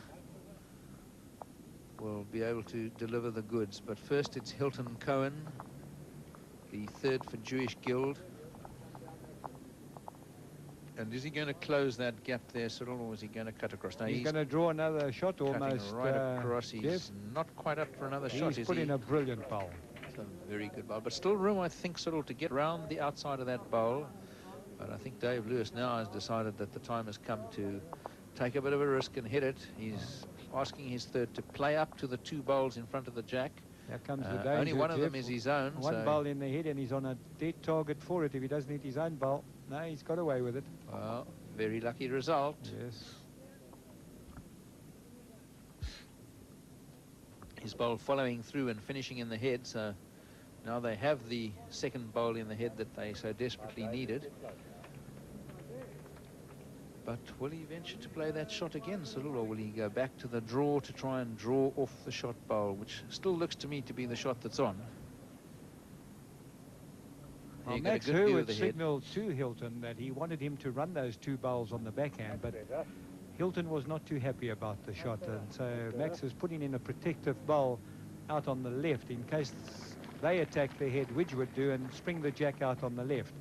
will be able to deliver the goods. But first it's Hilton Cohen, the third for Jewish Guild. And is he going to close that gap there, Cyril, or is he going to cut across? No, he's going to draw another shot almost. Right across. He's Jeff, not quite up for another shot, is he? He's put in a brilliant bowl. It's a very good bowl, but still room, I think, Cyril, to get round the outside of that bowl. But I think Dave Lewis now has decided that the time has come to take a bit of a risk and hit it. He's asking his third to play up to the 2 bowls in front of the jack. Here comes the danger, only one of Jeff. them is his own. One bowl in the head, and he's on a dead target for it if he doesn't hit his own bowl. No, he's got away with it. Well, very lucky result. Yes. His bowl following through and finishing in the head, so now they have the second bowl in the head that they so desperately needed. But will he venture to play that shot again, Cyril, or will he go back to the draw to try and draw off the shot bowl, which still looks to me to be the shot that's on? Well, Max Hurwitz signalled to Hilton that he wanted him to run those 2 bowls on the backhand, but Hilton was not too happy about the shot, and so Max is putting in a protective bowl out on the left in case they attack the head, Wedgewood do, and spring the jack out on the left.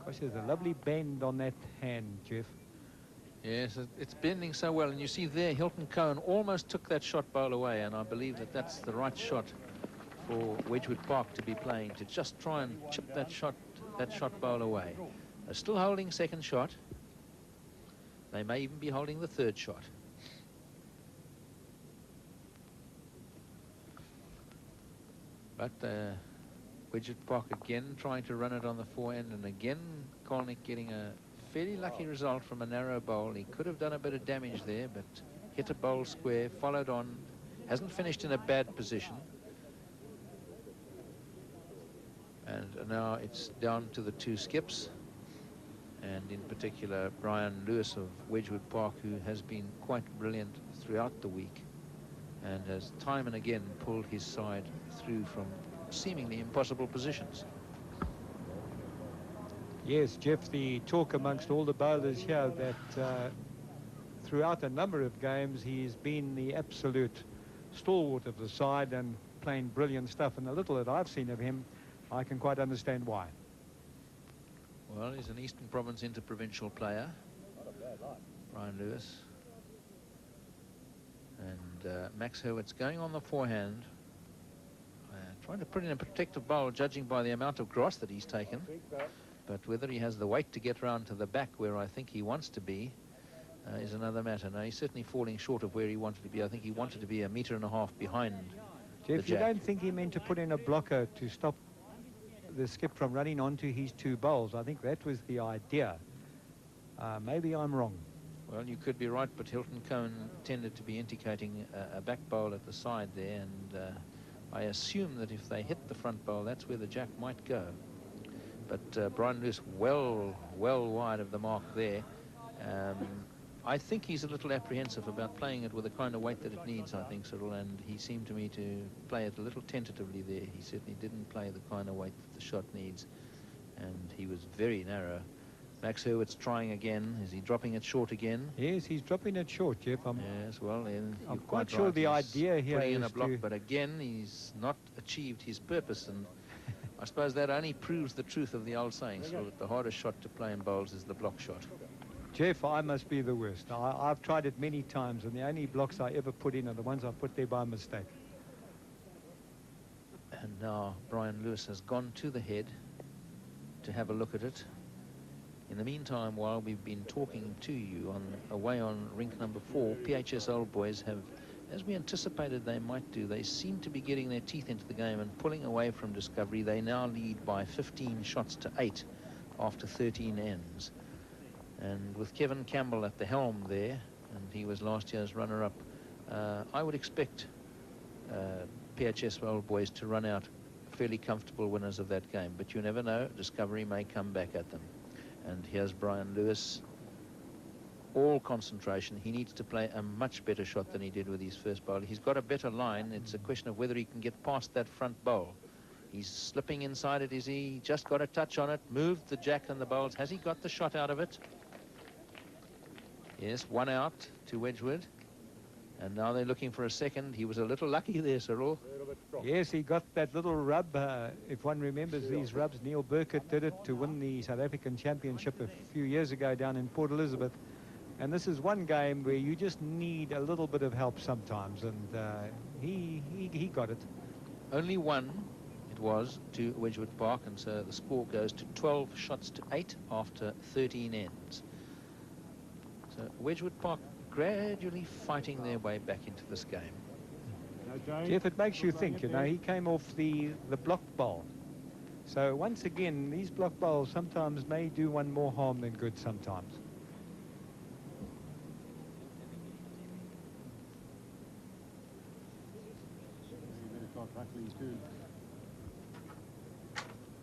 Gosh, there's a lovely bend on that hand, Jeff. Yes, it's bending so well, and you see there Hilton Cohen almost took that shot bowl away, and I believe that that's the right shot for Wedgewood Park to be playing, to just try and chip that shot bowl away. They're still holding second shot. They may even be holding the third shot. But Wedgewood Park again trying to run it on the forehand, and again Kolnick getting a fairly lucky result from a narrow bowl. He could have done a bit of damage there, but hit a bowl square, followed on, hasn't finished in a bad position. And now it's down to the two skips, and in particular Brian Lewis of Wedgewood Park, who has been quite brilliant throughout the week and has time and again pulled his side through from seemingly impossible positions. Yes, Jeff, the talk amongst all the bowlers here that throughout a number of games he's been the absolute stalwart of the side and playing brilliant stuff, and the little that I've seen of him, I can quite understand why. Well, he's an Eastern Province interprovincial player, Brian Lewis. And Max Herwitz going on the forehand, trying to put in a protective bowl, judging by the amount of grass that he's taken. But whether he has the weight to get round to the back where I think he wants to be is another matter. Now, he's certainly falling short of where he wanted to be. I think he wanted to be 1.5 meters behind Jeff, you don't think he meant to put in a blocker to stop the skip from running onto his two bowls? I think that was the idea. Maybe I'm wrong. Well, you could be right, but Hilton Cohen tended to be indicating a back bowl at the side there, and I assume that if they hit the front bowl, that's where the jack might go. But Brian Lewis well wide of the mark there. I think he's a little apprehensive about playing it with the kind of weight that it needs, I think, Cyril, and he seemed to me to play it a little tentatively there. He certainly didn't play the kind of weight that the shot needs, and he was very narrow. Max Herwitz trying again. Is he dropping it short again? Yes, he's dropping it short, Jeff. Yes, well, then I'm quite sure the idea here playing in is a block, but again, he's not achieved his purpose, and I suppose that only proves the truth of the old saying, so that the hardest shot to play in bowls is the block shot. Jeff, I must be the worst. I've tried it many times, and the only blocks I ever put in are the ones I put there by mistake. And now Brian Lewis has gone to the head to have a look at it. In the meantime, while we've been talking to you away on rink number 4, PHS Old Boys have, as we anticipated they might do, they seem to be getting their teeth into the game and pulling away from Discovery. They now lead by 15 shots to 8 after 13 ends. And with Kevin Campbell at the helm there, and he was last year's runner-up, I would expect PHS Old Boys to run out fairly comfortable winners of that game. But you never know, Discovery may come back at them. And here's Brian Lewis, all concentration. He needs to play a much better shot than he did with his first bowl. He's got a better line. It's a question of whether he can get past that front bowl. He's slipping inside it, is he? Just got a touch on it, moved the jack and the bowls. Has he got the shot out of it? Yes, one out to Wedgewood. And now they're looking for a second. He was a little lucky there, Cyril. Yes, he got that little rub. If one remembers these rubs, Neil Burkett did it to win the South African Championship a few years ago down in Port Elizabeth. And this is one game where you just need a little bit of help sometimes, and he got it. Only one it was to Wedgewood Park, and so the score goes to 12 shots to 8 after 13 ends. So Wedgewood Park gradually fighting their way back into this game. Jeff, it makes you think, you know, he came off the block bowl. So once again, these block bowls sometimes may do one more harm than good sometimes.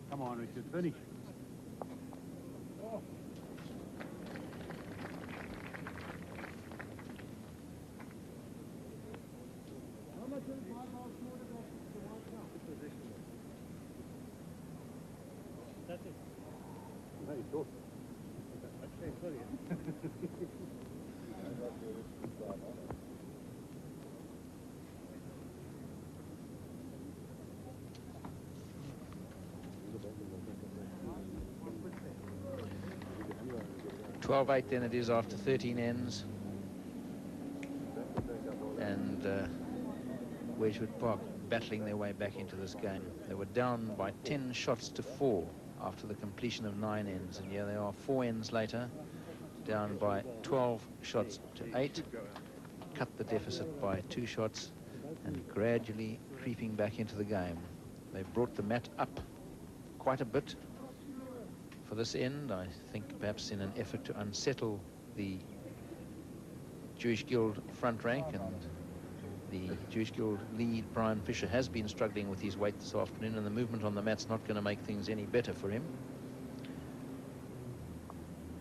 Come on, Richard, finish. That's it. Very short. Okay, sorry. 12-8 then it is after 13 ends. And Wedgewood Park battling their way back into this game. They were down by 10 shots to 4 after the completion of 9 ends, and here they are 4 ends later, down by 12 shots to 8, cut the deficit by 2 shots, and gradually creeping back into the game. They've brought the mat up quite a bit for this end, I think perhaps in an effort to unsettle the Jewish Guild front rank, and the Jewish Guild lead, Brian Fisher, has been struggling with his weight this afternoon, and the movement on the mat's not going to make things any better for him.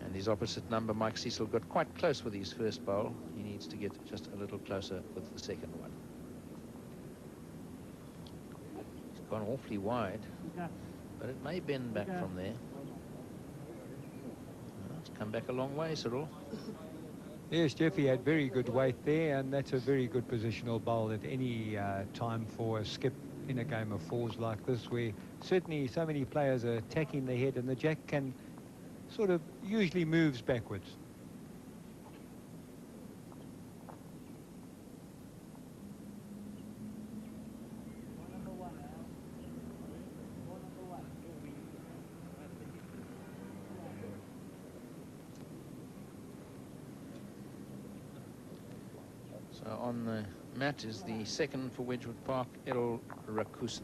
And his opposite number, Mike Cecil, got quite close with his first bowl. He needs to get just a little closer with the second one. He's gone awfully wide, but it may bend back from there. It's come back a long way, Cyril. Yes, Jeff, he had very good weight there, and that's a very good positional bowl at any time for a skip in a game of 4s like this, where certainly so many players are attacking the head, and the jack can sort of usually moves backwards. So on the mat is the second for Wedgewood Park, Errol Rakusen.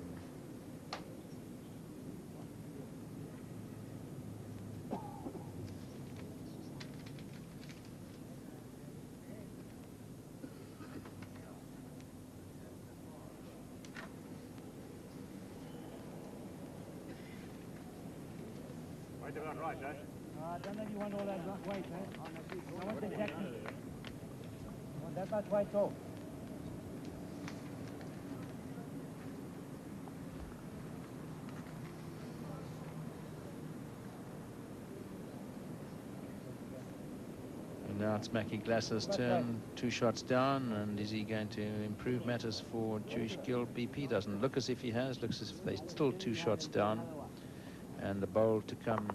Right about right, eh? I don't know if you want all that weight, eh? I want the jack. I want that much weight off. And now it's Mackie Glasser's turn, 2 shots down, and is he going to improve matters for Jewish Guild BP? Doesn't look as if he has, looks as if they're still 2 shots down. And the bowl to come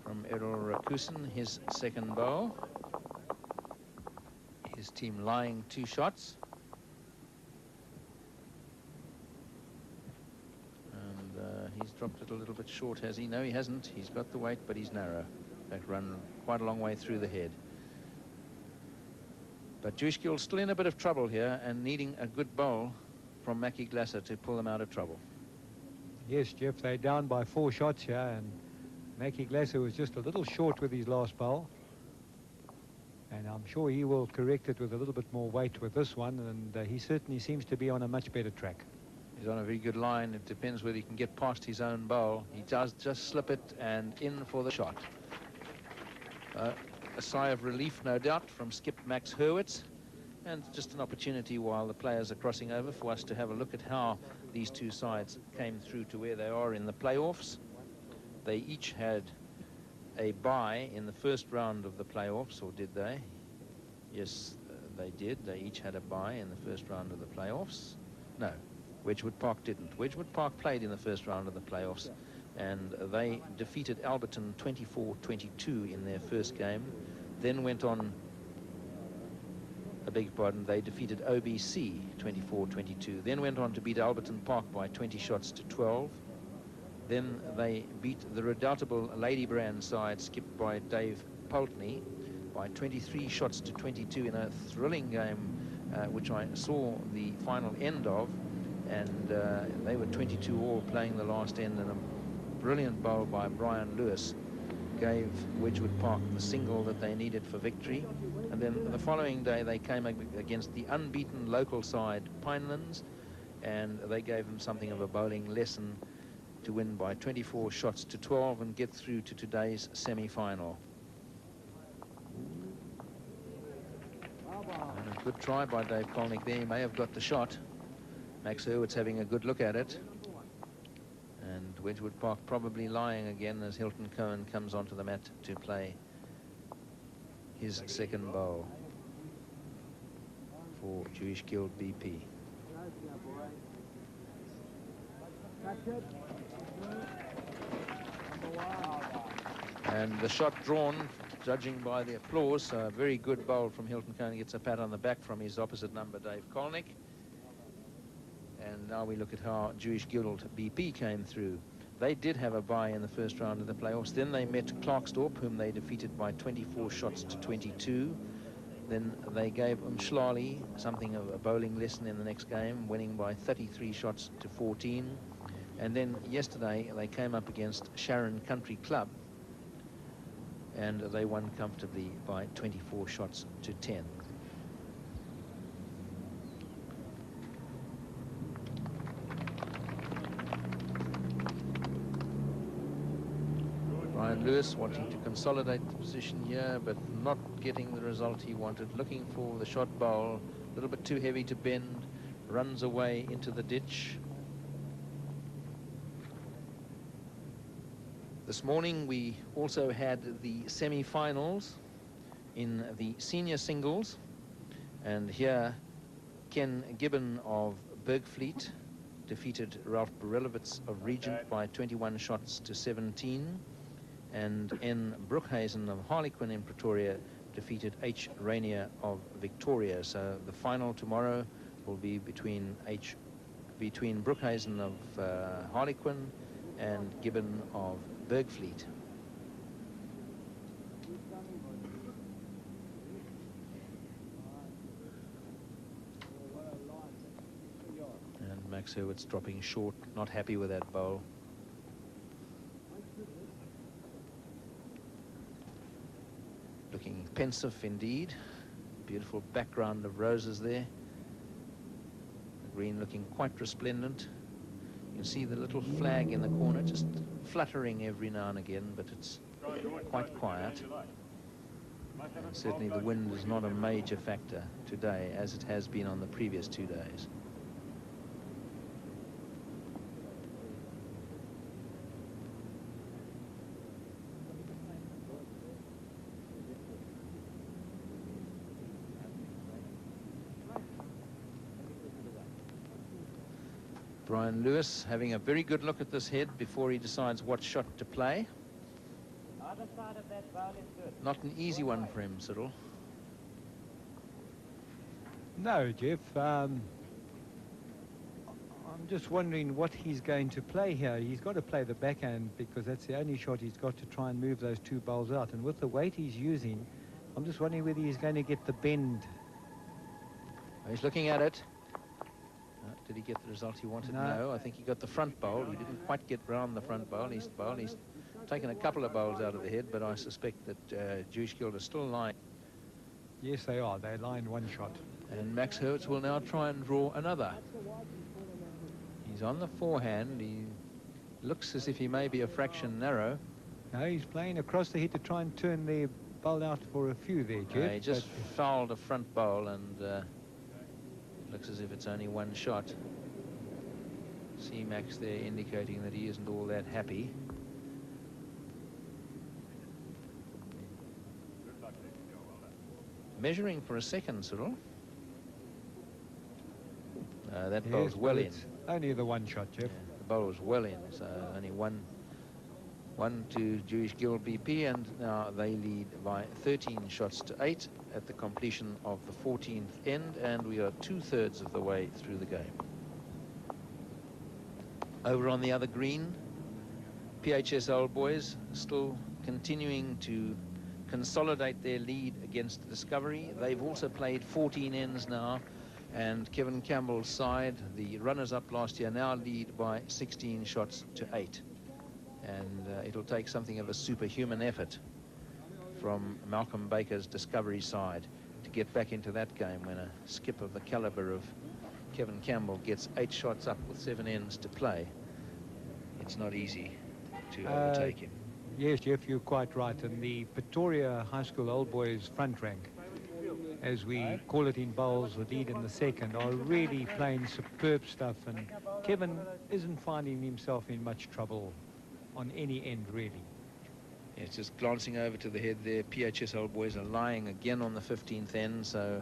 from Errol Rakusen, his second bowl. His team lying 2 shots. And he's dropped it a little bit short, has he? No, he hasn't. He's got the weight, but he's narrow. In fact, run quite a long way through the head. But Jewish Guild still in a bit of trouble here and needing a good bowl from Mackie Glasser to pull them out of trouble. Yes, Jeff, they're down by 4 shots here, and Mackie Glasser was just a little short with his last bowl. And I'm sure he will correct it with a little bit more weight with this one, and he certainly seems to be on a much better track. He's on a very good line. It depends whether he can get past his own bowl. He does just slip it and in for the shot. A sigh of relief, no doubt, from skip Max Hurwitz. And just an opportunity while the players are crossing over for us to have a look at how these 2 sides came through to where they are in the playoffs. They each had a bye in the first round of the playoffs, or did they? Yes, they did. They each had a bye in the first round of the playoffs. No, Wedgewood Park didn't. Wedgewood Park played in the first round of the playoffs, and they defeated Alberton 24-22 in their first game, then went on, I beg your pardon, they defeated OBC 24-22, then went on to beat Alberton Park by 20 shots to 12. Then they beat the redoubtable Lady Brand side, skipped by Dave Pulteney, by 23 shots to 22 in a thrilling game, which I saw the final end of, and they were 22 all playing the last end, and a brilliant bowl by Brian Lewis gave Wedgewood Park the single that they needed for victory. And then the following day they came against the unbeaten local side Pinelands, and they gave them something of a bowling lesson to win by 24 shots to 12 and get through to today's semi-final. And a good try by Dave Kolnick there. He may have got the shot. Max Hurwitz having a good look at it. And Wedgewood Park probably lying again as Hilton Cohen comes onto the mat to play his second bowl for Jewish Guild BP. And the shot drawn judging by the applause. A very good bowl from Hilton Kone. Gets a pat on the back from his opposite number, Dave Kolnick. And now we look at how Jewish Guild BP came through. They did have a bye in the first round of the playoffs. Then they met Klerksdorp, whom they defeated by 24 shots to 22. Then they gave Umhlali something of a bowling lesson in the next game, winning by 33 shots to 14. And then yesterday they came up against Sharon Country Club, and they won comfortably by 24 shots to 10. Brian Lewis wanting to consolidate the position here, but not getting the result he wanted. Looking for the shot bowl, a little bit too heavy to bend, runs away into the ditch. This morning we also had the semi-finals in the senior singles, and here Ken Gibbon of Bergfleet defeated Ralph Borelowitz of Regent by 21 shots to 17. And N. Brookhazen of Harlequin in Pretoria defeated H. Rainier of Victoria. So the final tomorrow will be between Brookhazen of Harlequin and Gibbon of Bergfleet. And Max Herwitz dropping short, not happy with that bowl. Looking pensive indeed. Beautiful background of roses there. The green looking quite resplendent. You can see the little flag in the corner just fluttering every now and again, but it's quite quiet. And certainly the wind is not a major factor today, as it has been on the previous 2 days. Brian Lewis having a very good look at this head before he decides what shot to play. Other side of that ball is good. Not an easy one for him, Cyril. No, Jeff. I'm just wondering what he's going to play here. He's got to play the backhand because that's the only shot he's got to try and move those two bowls out. And with the weight he's using, I'm just wondering whether he's going to get the bend. He's looking at it. Did he get the result he wanted? No, I think he got the front bowl. He didn't quite get round the front bowl. He's taken a couple of bowls out of the head, but I suspect that Jewish Guild is still lying. Yes, they are. They're lying one shot. And Max Hertz will now try and draw another. He's on the forehand. He looks as if he may be a fraction narrow. No, he's playing across the head to try and turn the bowl out for a few there, Jeff. He just fouled a front bowl, and looks as if it's only one shot. See Max there indicating that he isn't all that happy. Measuring for a second, Cyril. That bowl's well in. Only the one shot, Jeff. Yeah, the bowl was well in, so only one to Jewish Guild BP, and now they lead by 13 shots to 8 at the completion of the 14th end, and we are 2/3 of the way through the game. Over on the other green, PHS Old Boys still continuing to consolidate their lead against Discovery. They've also played 14 ends now, and Kevin Campbell's side, the runners-up last year, now lead by 16 shots to 8. And it'll take something of a superhuman effort from Malcolm Baker's Discovery side to get back into that game when a skip of the caliber of Kevin Campbell gets 8 shots up with 7 ends to play. It's not easy to overtake him. Yes, Jeff, you're quite right. And the Pretoria High School Old Boys front rank, as we call it in bowls, the lead and the second, are really playing superb stuff. And Kevin isn't finding himself in much trouble on any end, really. It's just glancing over to the head there. PHS Old Boys are lying again on the 15th end, so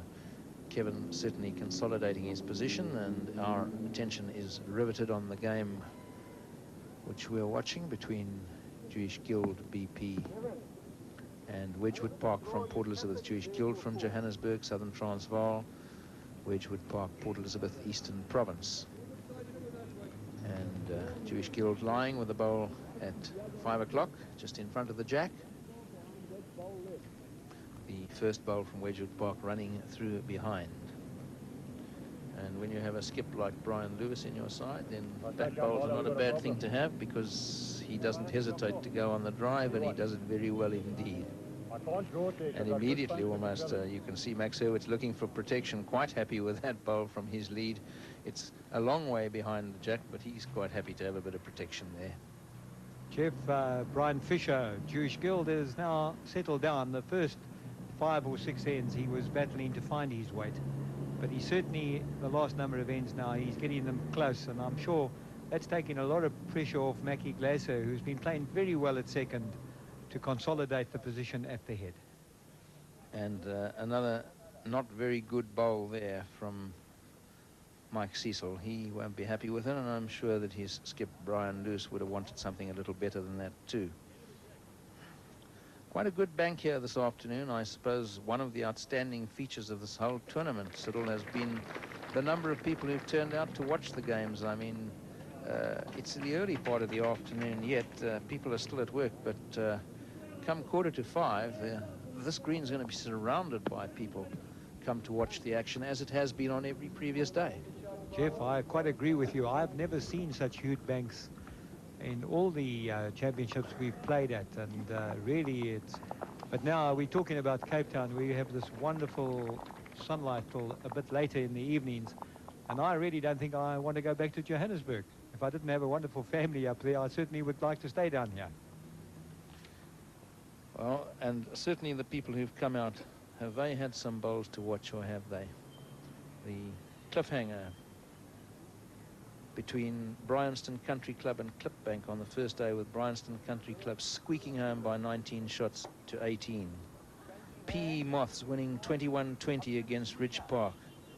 Kevin certainly consolidating his position, and our attention is riveted on the game which we're watching between Jewish Guild BP And Wedgewood Park from Port Elizabeth, Jewish Guild from Johannesburg, Southern Transvaal, Wedgewood Park, Port Elizabeth, Eastern Province. And Jewish Guild lying with the bowl at 5 o'clock, just in front of the jack. The first bowl from Wedgewood Park running through behind. And when you have a skip like Brian Lewis in your side, then back bowls are not a bad thing to have, because he doesn't hesitate to go on the drive, and he does it very well indeed. And immediately almost you can see Max Hurwitz looking for protection, quite happy with that bowl from his lead. It's a long way behind the jack, but he's quite happy to have a bit of protection there. Jeff, Brian Fisher, Jewish Guild, is now settled down. The first 5 or 6 ends he was battling to find his weight, but he certainly, the last number of ends now, he's getting them close, and I'm sure that's taking a lot of pressure off Mackie Glasser, who's been playing very well at second, to consolidate the position at the head. And another not very good bowl there from Mike Cecil. He won't be happy with it, and I'm sure that his skip Brian Lewis would have wanted something a little better than that too. Quite a good bank here this afternoon. I suppose one of the outstanding features of this whole tournament, Cyril, has been the number of people who've turned out to watch the games. I mean, it's the early part of the afternoon yet. People are still at work, but come 4:45, this green's going to be surrounded by people come to watch the action, as it has been on every previous day. Jeff, I quite agree with you. I've never seen such huge banks in all the championships we've played at, and really it's... But now we're talking about Cape Town, where you have this wonderful sunlight till a bit later in the evenings, and I really don't think I want to go back to Johannesburg. If I didn't have a wonderful family up there, I certainly would like to stay down here. Well, and certainly the people who've come out, have they had some bowls to watch, or have they? The cliffhanger between Bryanston Country Club and Clipbank on the first day, with Bryanston Country Club squeaking home by 19 shots to 18. PE Moths winning 21-20 against Ridge Park,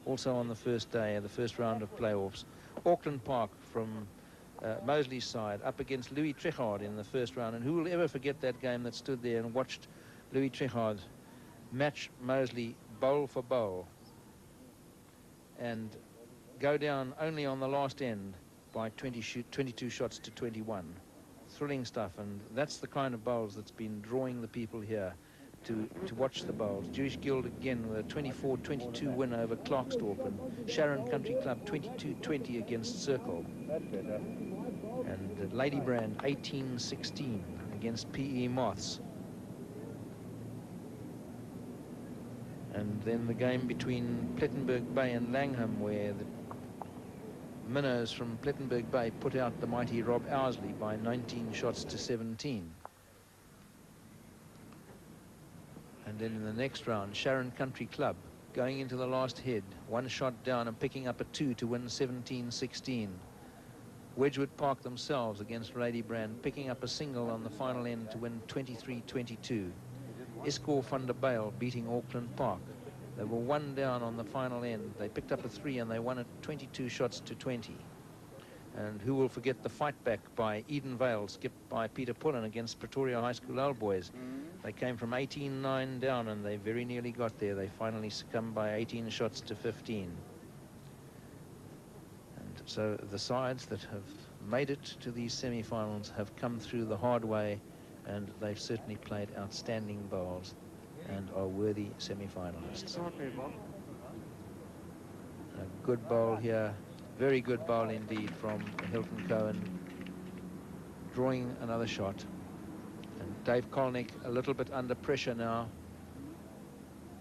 also on the first day of the first round of playoffs. Auckland Park from Mosley's side up against Louis Trechard in the first round, and who will ever forget that game that stood there and watched Louis Trechard match Mosley bowl for bowl and go down only on the last end by 22 shots to 21. Thrilling stuff, and that's the kind of bowls that's been drawing the people here to watch the bowls. Jewish Guild again with a 24-22 win over Clarkstorp, and Sharon Country Club 22-20 against Circle, and Lady Brand 18-16 against PE Moths. And then the game between Plettenberg Bay and Langham, where the Minnows from Plettenberg Bay put out the mighty Rob Owsley by 19 shots to 17. And then in the next round, Sharon Country Club going into the last head, 1 shot down and picking up a 2 to win 17-16. Wedgewood Park themselves against Lady Brand, picking up a single on the final end to win 23-22. Iscor van der Bijl beating Auckland Park. They were 1 down on the final end. They picked up a 3 and they won it 22 shots to 20. And who will forget the fight back by Eden Vale, skipped by Peter Pullen against Pretoria High School Old Boys. They came from 18-9 down, and they very nearly got there. They finally succumbed by 18 shots to 15. And so the sides that have made it to these semi-finals have come through the hard way, and they've certainly played outstanding bowls and are worthy semi-finalists. A good bowl here, very good bowl indeed from Hilton Cohen, drawing another shot. And Dave Kolnick a little bit under pressure now.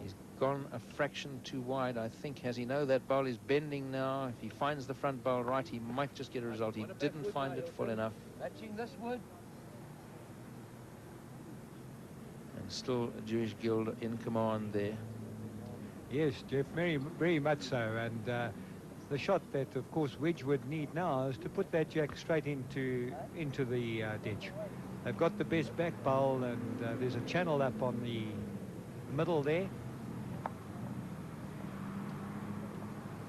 He's gone a fraction too wide, I think. Has he? No, that bowl is bending now. If he finds the front bowl right, he might just get a result. He didn't find it full enough. Matching this wood. And still a Jewish Guild in command there. Yes, Jeff, very much so. And the shot that, of course, Wedgewood need now is to put that jack straight into the ditch. They've got the best back bowl, and there's a channel up on the middle there.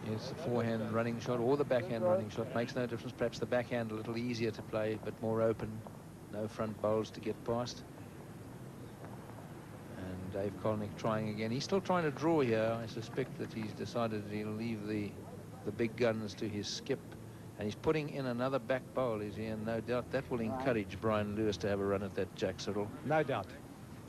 Yes, the forehand running shot or the backhand running shot makes no difference. Perhaps the backhand a little easier to play, but more open. No front bowls to get past. Dave Kolnick trying again. He's still trying to draw here. I suspect that he's decided that he'll leave the big guns to his skip. And he's putting in another back bowl, is he? And no doubt that will encourage Brian Lewis to have a run at that Jack Siddle. No doubt.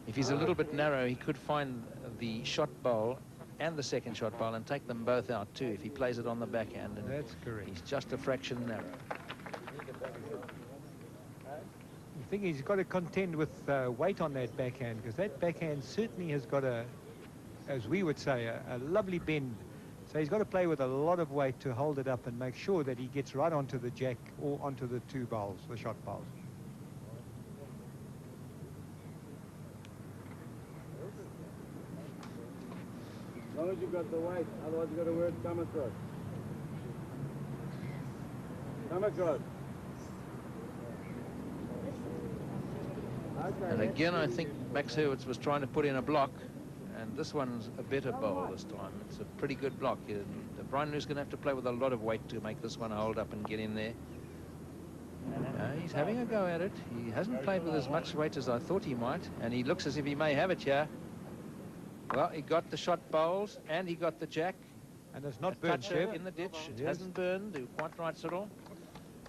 If he's a little bit narrow, he could find the shot bowl and the second shot bowl and take them both out too if he plays it on the backhand. And that's correct. He's just a fraction narrow. I think he's got to contend with weight on that backhand, because that backhand certainly has got a, as we would say, a lovely bend. So he's got to play with a lot of weight to hold it up and make sure that he gets right onto the jack or onto the two bowls, the shot bowls. As long as you've got the weight, otherwise you've got to work come across. Come across. And again, I think Max Hurwitz was trying to put in a block, and this one's a better bowl this time. It's a pretty good block. Brian Lewis is going to have to play with a lot of weight to make this one hold up and get in there. He's having a go at it. He hasn't played with as much weight as I thought he might, and he looks as if he may have it here. Well, he got the shot bowls, and he got the jack. And it's not burned, Chef. In the ditch. It hasn't burned. You're quite right, Siddle.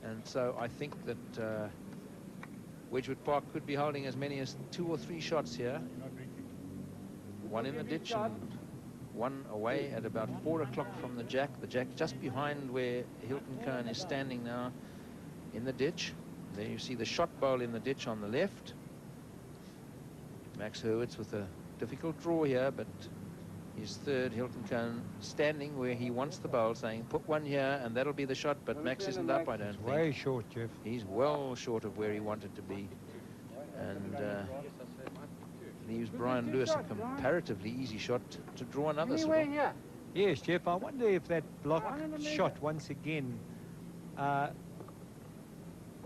And so I think that Wedgewood Park could be holding as many as 2 or 3 shots here. One in the ditch and one away at about 4 o'clock from the jack. The jack just behind where Hilton Cohen is standing now in the ditch. There you see the shot bowl in the ditch on the left. Max Hurwitz with a difficult draw here, but his third, Hilton Cohen, standing where he wants the bowl, saying put one here and that'll be the shot, but Max isn't up, I don't think. Way short, Jeff. He's well short of where he wanted to be, and leaves Brian Lewis a comparatively easy shot to draw another. Yes, Jeff, I wonder if that block shot once again,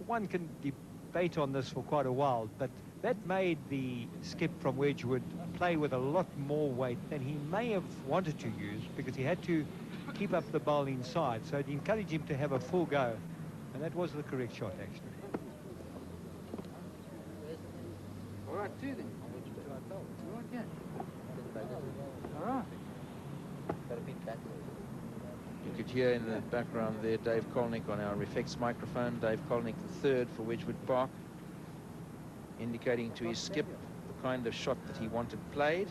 one can debate on this for quite a while, but that made the skip from Wedgewood play with a lot more weight than he may have wanted to use, because he had to keep up the bowl inside, so it encouraged him to have a full go, and that was the correct shot, actually. All right, two then. You could hear in the background there Dave Kolnick on our effects microphone. Dave Kolnick, the third for Wedgewood Park, indicating to his skip the kind of shot that he wanted played.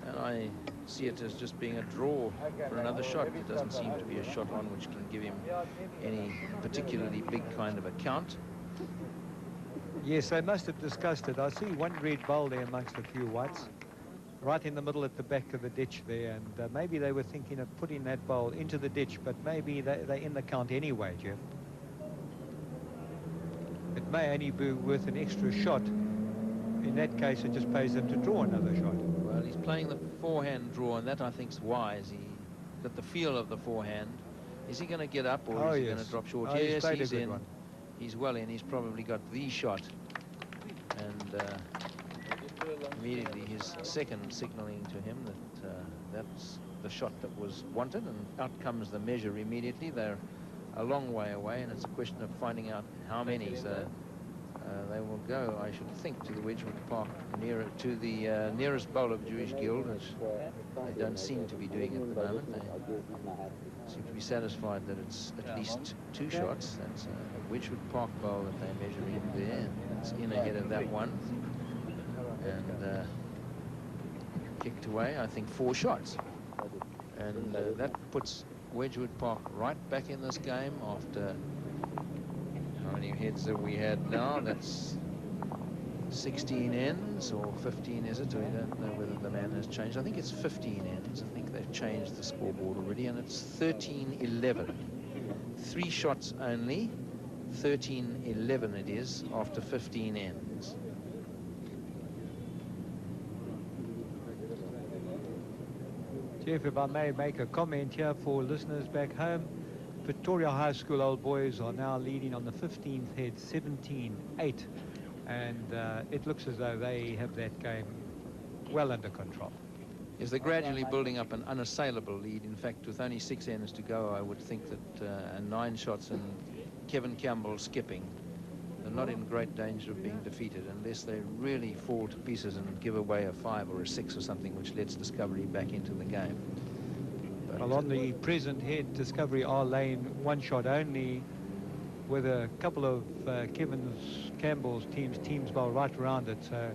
And I see it as just being a draw for another shot. It doesn't seem to be a shot on which can give him any particularly big kind of a count. Yes, they must have discussed it. I see one red bowl there amongst a few whites, right in the middle at the back of the ditch there, and maybe they were thinking of putting that bowl into the ditch, but maybe they're in the count anyway, Jeff. It may only be worth an extra shot. In that case, it just pays them to draw another shot. Well, he's playing the forehand draw, and that I think's wise. He got the feel of the forehand. Is he going to get up, or is he going to drop short? Yes, he's in. He's well in. He's probably got the shot, and immediately his second signaling to him that that's the shot that was wanted, and out comes the measure immediately. They're a long way away, and it's a question of finding out how many. So they will go, I should think, to the Wedgewood Park, nearer to the nearest bowl of Jewish Guild, which they don't seem to be doing at the moment. They seem to be satisfied that it's at least 2 shots. That's a Wedgewood Park bowl that they're measuring there. It's in ahead of that one. And kicked away, I think, 4 shots. And that puts Wedgewood Park right back in this game after how many heads have we had now? That's 16 ends, or 15, is it? We don't know whether the man has changed. I think it's 15 ends. I think they've changed the scoreboard already, and it's 13-11. 3 shots only. 13-11 it is after 15 ends. Jeff, if I may make a comment here for listeners back home, Pretoria High School Old Boys are now leading on the 15th head, 17-8, and it looks as though they have that game well under control. Yes, they're gradually building up an unassailable lead. In fact, with only 6 ends to go, I would think that and 9 shots and Kevin Campbell skipping, are not in great danger of being defeated unless they really fall to pieces and give away a 5 or a 6 or something, which lets Discovery back into the game. But well, on the present head, Discovery are laying 1 shot only, with a couple of Campbell's teams bowl right around it. So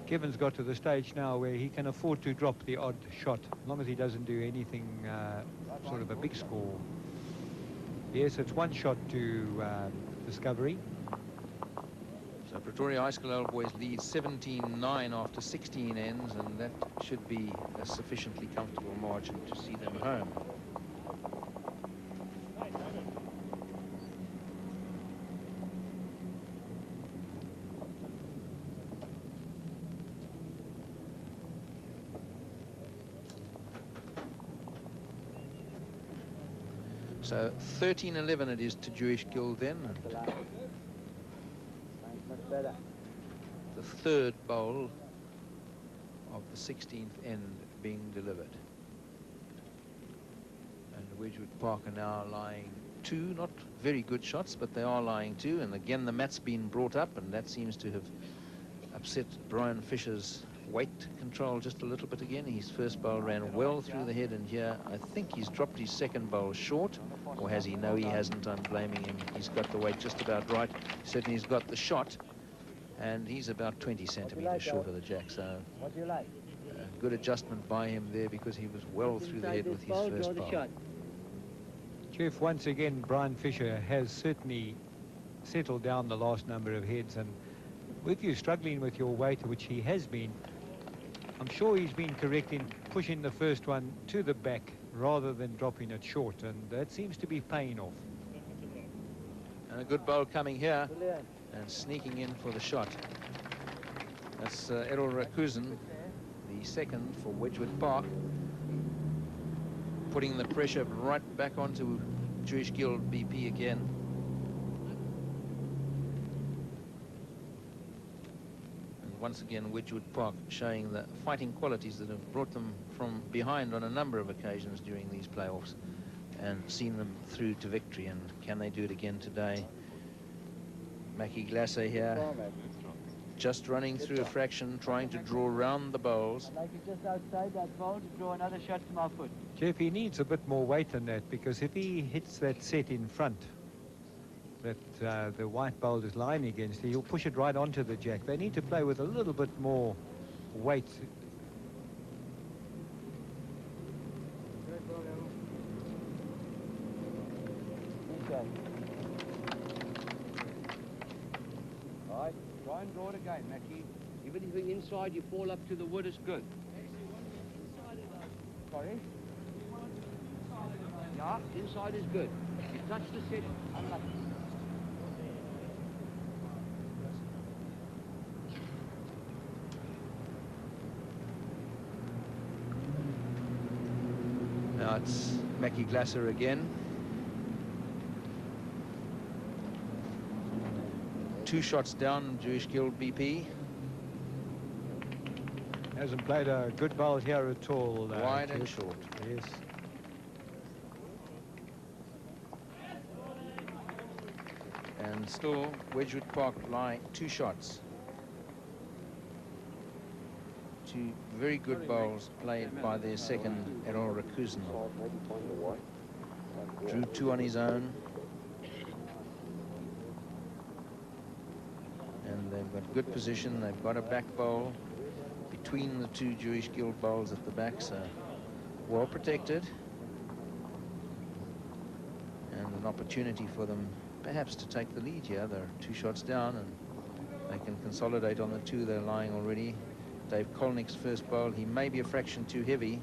Kevin's got to the stage now where he can afford to drop the odd shot, as long as he doesn't do anything sort of a big score. Yes, it's 1 shot to Discovery. So Pretoria High School Old Boys lead 17-9 after 16 ends, and that should be a sufficiently comfortable margin to see them home. So 13-11 it is to Jewish Guild then. Much better. The third bowl of the 16th end being delivered. And Wedgewood Park are now lying 2, not very good shots, but they are lying 2. And again, the mat's been brought up, and that seems to have upset Brian Fisher's weight control just a little bit again. His first bowl ran well through the head, and here I think he's dropped his second bowl short. Or has he? No, he hasn't. I'm blaming him. He's got the weight just about right. Certainly he's got the shot, and he's about 20 centimeters short of the jack. So What do you like? a good adjustment by him there, because he was well through the head with his first bowl. Jeff, once again, Brian Fisher has certainly settled down the last number of heads, and with you struggling with your weight, which he has been, I'm sure he's been correct in pushing the first one to the back rather than dropping it short, and that seems to be paying off. And a good bowl coming here and sneaking in for the shot. That's Errol Rakusen, the second for Wedgewood Park, putting the pressure right back onto Jewish Guild BP again. Once again, Wedgewood Park showing the fighting qualities that have brought them from behind on a number of occasions during these playoffs and seen them through to victory. And can they do it again today? Mackie Glasser here, just running through a fraction, trying to draw round the bowls. I'd like it just outside that ball to draw another shot to my foot. Jeff, he needs a bit more weight than that, because if he hits that set in front that the white bowler is lying against, he'll push it right onto the jack. They need to play with a little bit more weight. All right, try and draw it again, Mackie. Even if you're inside, you fall up to the wood, is good. Sorry? Yeah, inside is good. You touch the set, unlucky. Now it's Mackie Glasser again. 2 shots down, Jewish Guild BP. Hasn't played a good bowl here at all. Wide and Jeff. short. Yes. And still Wedgewood Park lie 2 shots. 2 very good bowls played by their second, Errol Rakusen. Drew 2 on his own. And they've got good position. They've got a back bowl between the 2 Jewish Guild bowls at the back, so well protected. And an opportunity for them perhaps to take the lead here. They're 2 shots down, and they can consolidate on the 2 they're lying already. Dave Kolnick's first bowl, he may be a fraction too heavy.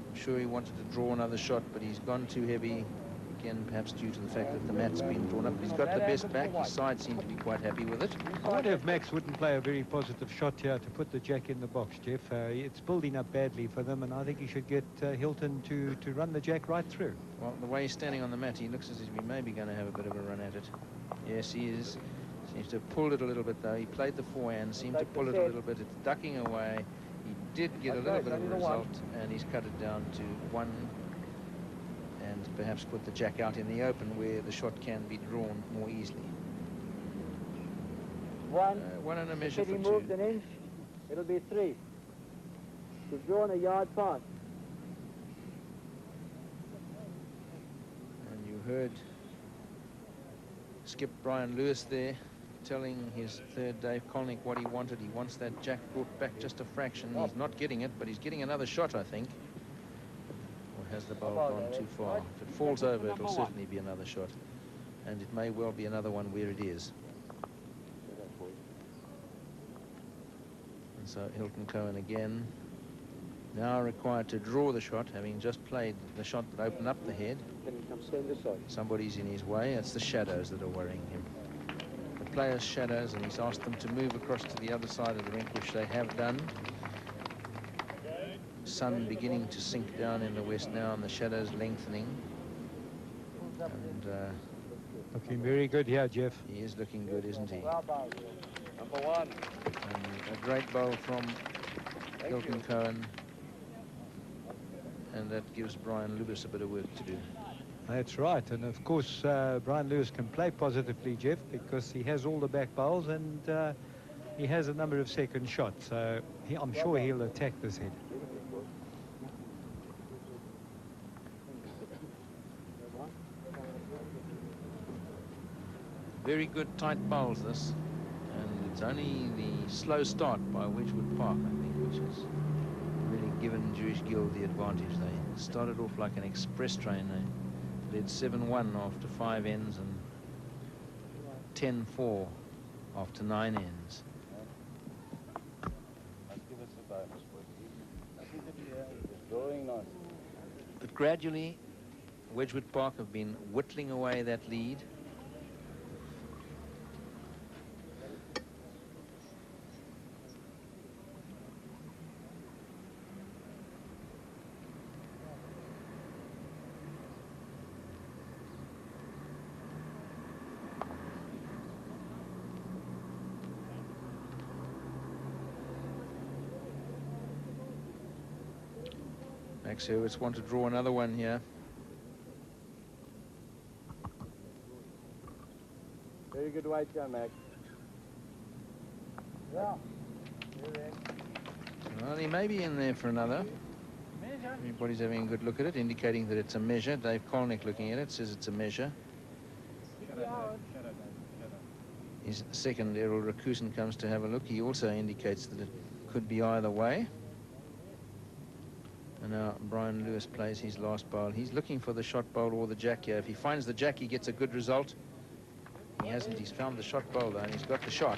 I'm sure he wanted to draw another shot, but he's gone too heavy. Again, perhaps due to the fact that the mat's been drawn up. He's got the best back. His side seem to be quite happy with it. I wonder if Max wouldn't play a very positive shot here to put the jack in the box, Jeff. It's building up badly for them, and I think he should get Hilton to run the jack right through. Well, the way he's standing on the mat, he looks as if he may be going to have a bit of a run at it. Yes, he is. Seems to have pulled it a little bit, though. He played the forehand, seemed to pull it a little bit. It's ducking away. He did get a little bit of a result, and he's cut it down to 1. And perhaps put the jack out in the open where the shot can be drawn more easily. 1. One and a measure If he for moved 2. an inch, it'll be 3. He's drawn a yard past. And you heard Skip Brian Lewis there telling his third Dave Colnick what he wanted. He wants that jack brought back just a fraction. He's not getting it, but he's getting another shot, I think. Or has the bowl gone too far? If it falls over, it'll certainly be another shot. And it may well be another one where it is. And so Hilton Cohen again, now required to draw the shot, having just played the shot that opened up the head. Somebody's in his way. It's the shadows that are worrying him. The players' shadows, and he's asked them to move across to the other side of the rink, which they have done. Sun beginning to sink down in the west now, and the shadows lengthening. And Looking very good here, Jeff. he is looking good, isn't he? Number 1. And a great bowl from Hilton Cohen. And that gives Brian Lewis a bit of work to do. That's right. And of course, Brian Lewis can play positively, Jeff, because he has all the back bowls and he has a number of second shots. So I'm sure he'll attack this head. Very good tight bowls, this. And it's only the slow start by Wedgewood Park, I think, which has really given Jewish Guild the advantage. They started off like an express train. They led 7-1 after 5 ends and 10-4 after 9 ends. But gradually, Wedgewood Park have been whittling away that lead. Max Hurwitz want to draw another one here. Very good white gun, Mac. Yeah. Well, he may be in there for another. Everybody's having a good look at it, indicating that it's a measure. Dave Colnick looking at it says it's a measure. His second, Errol Rakusen, comes to have a look. He also indicates that it could be either way. And now Brian Lewis plays his last bowl. He's looking for the shot bowl or the jack here. If he finds the jack, he gets a good result. He hasn't. He's found the shot bowl, though, and he's got the shot.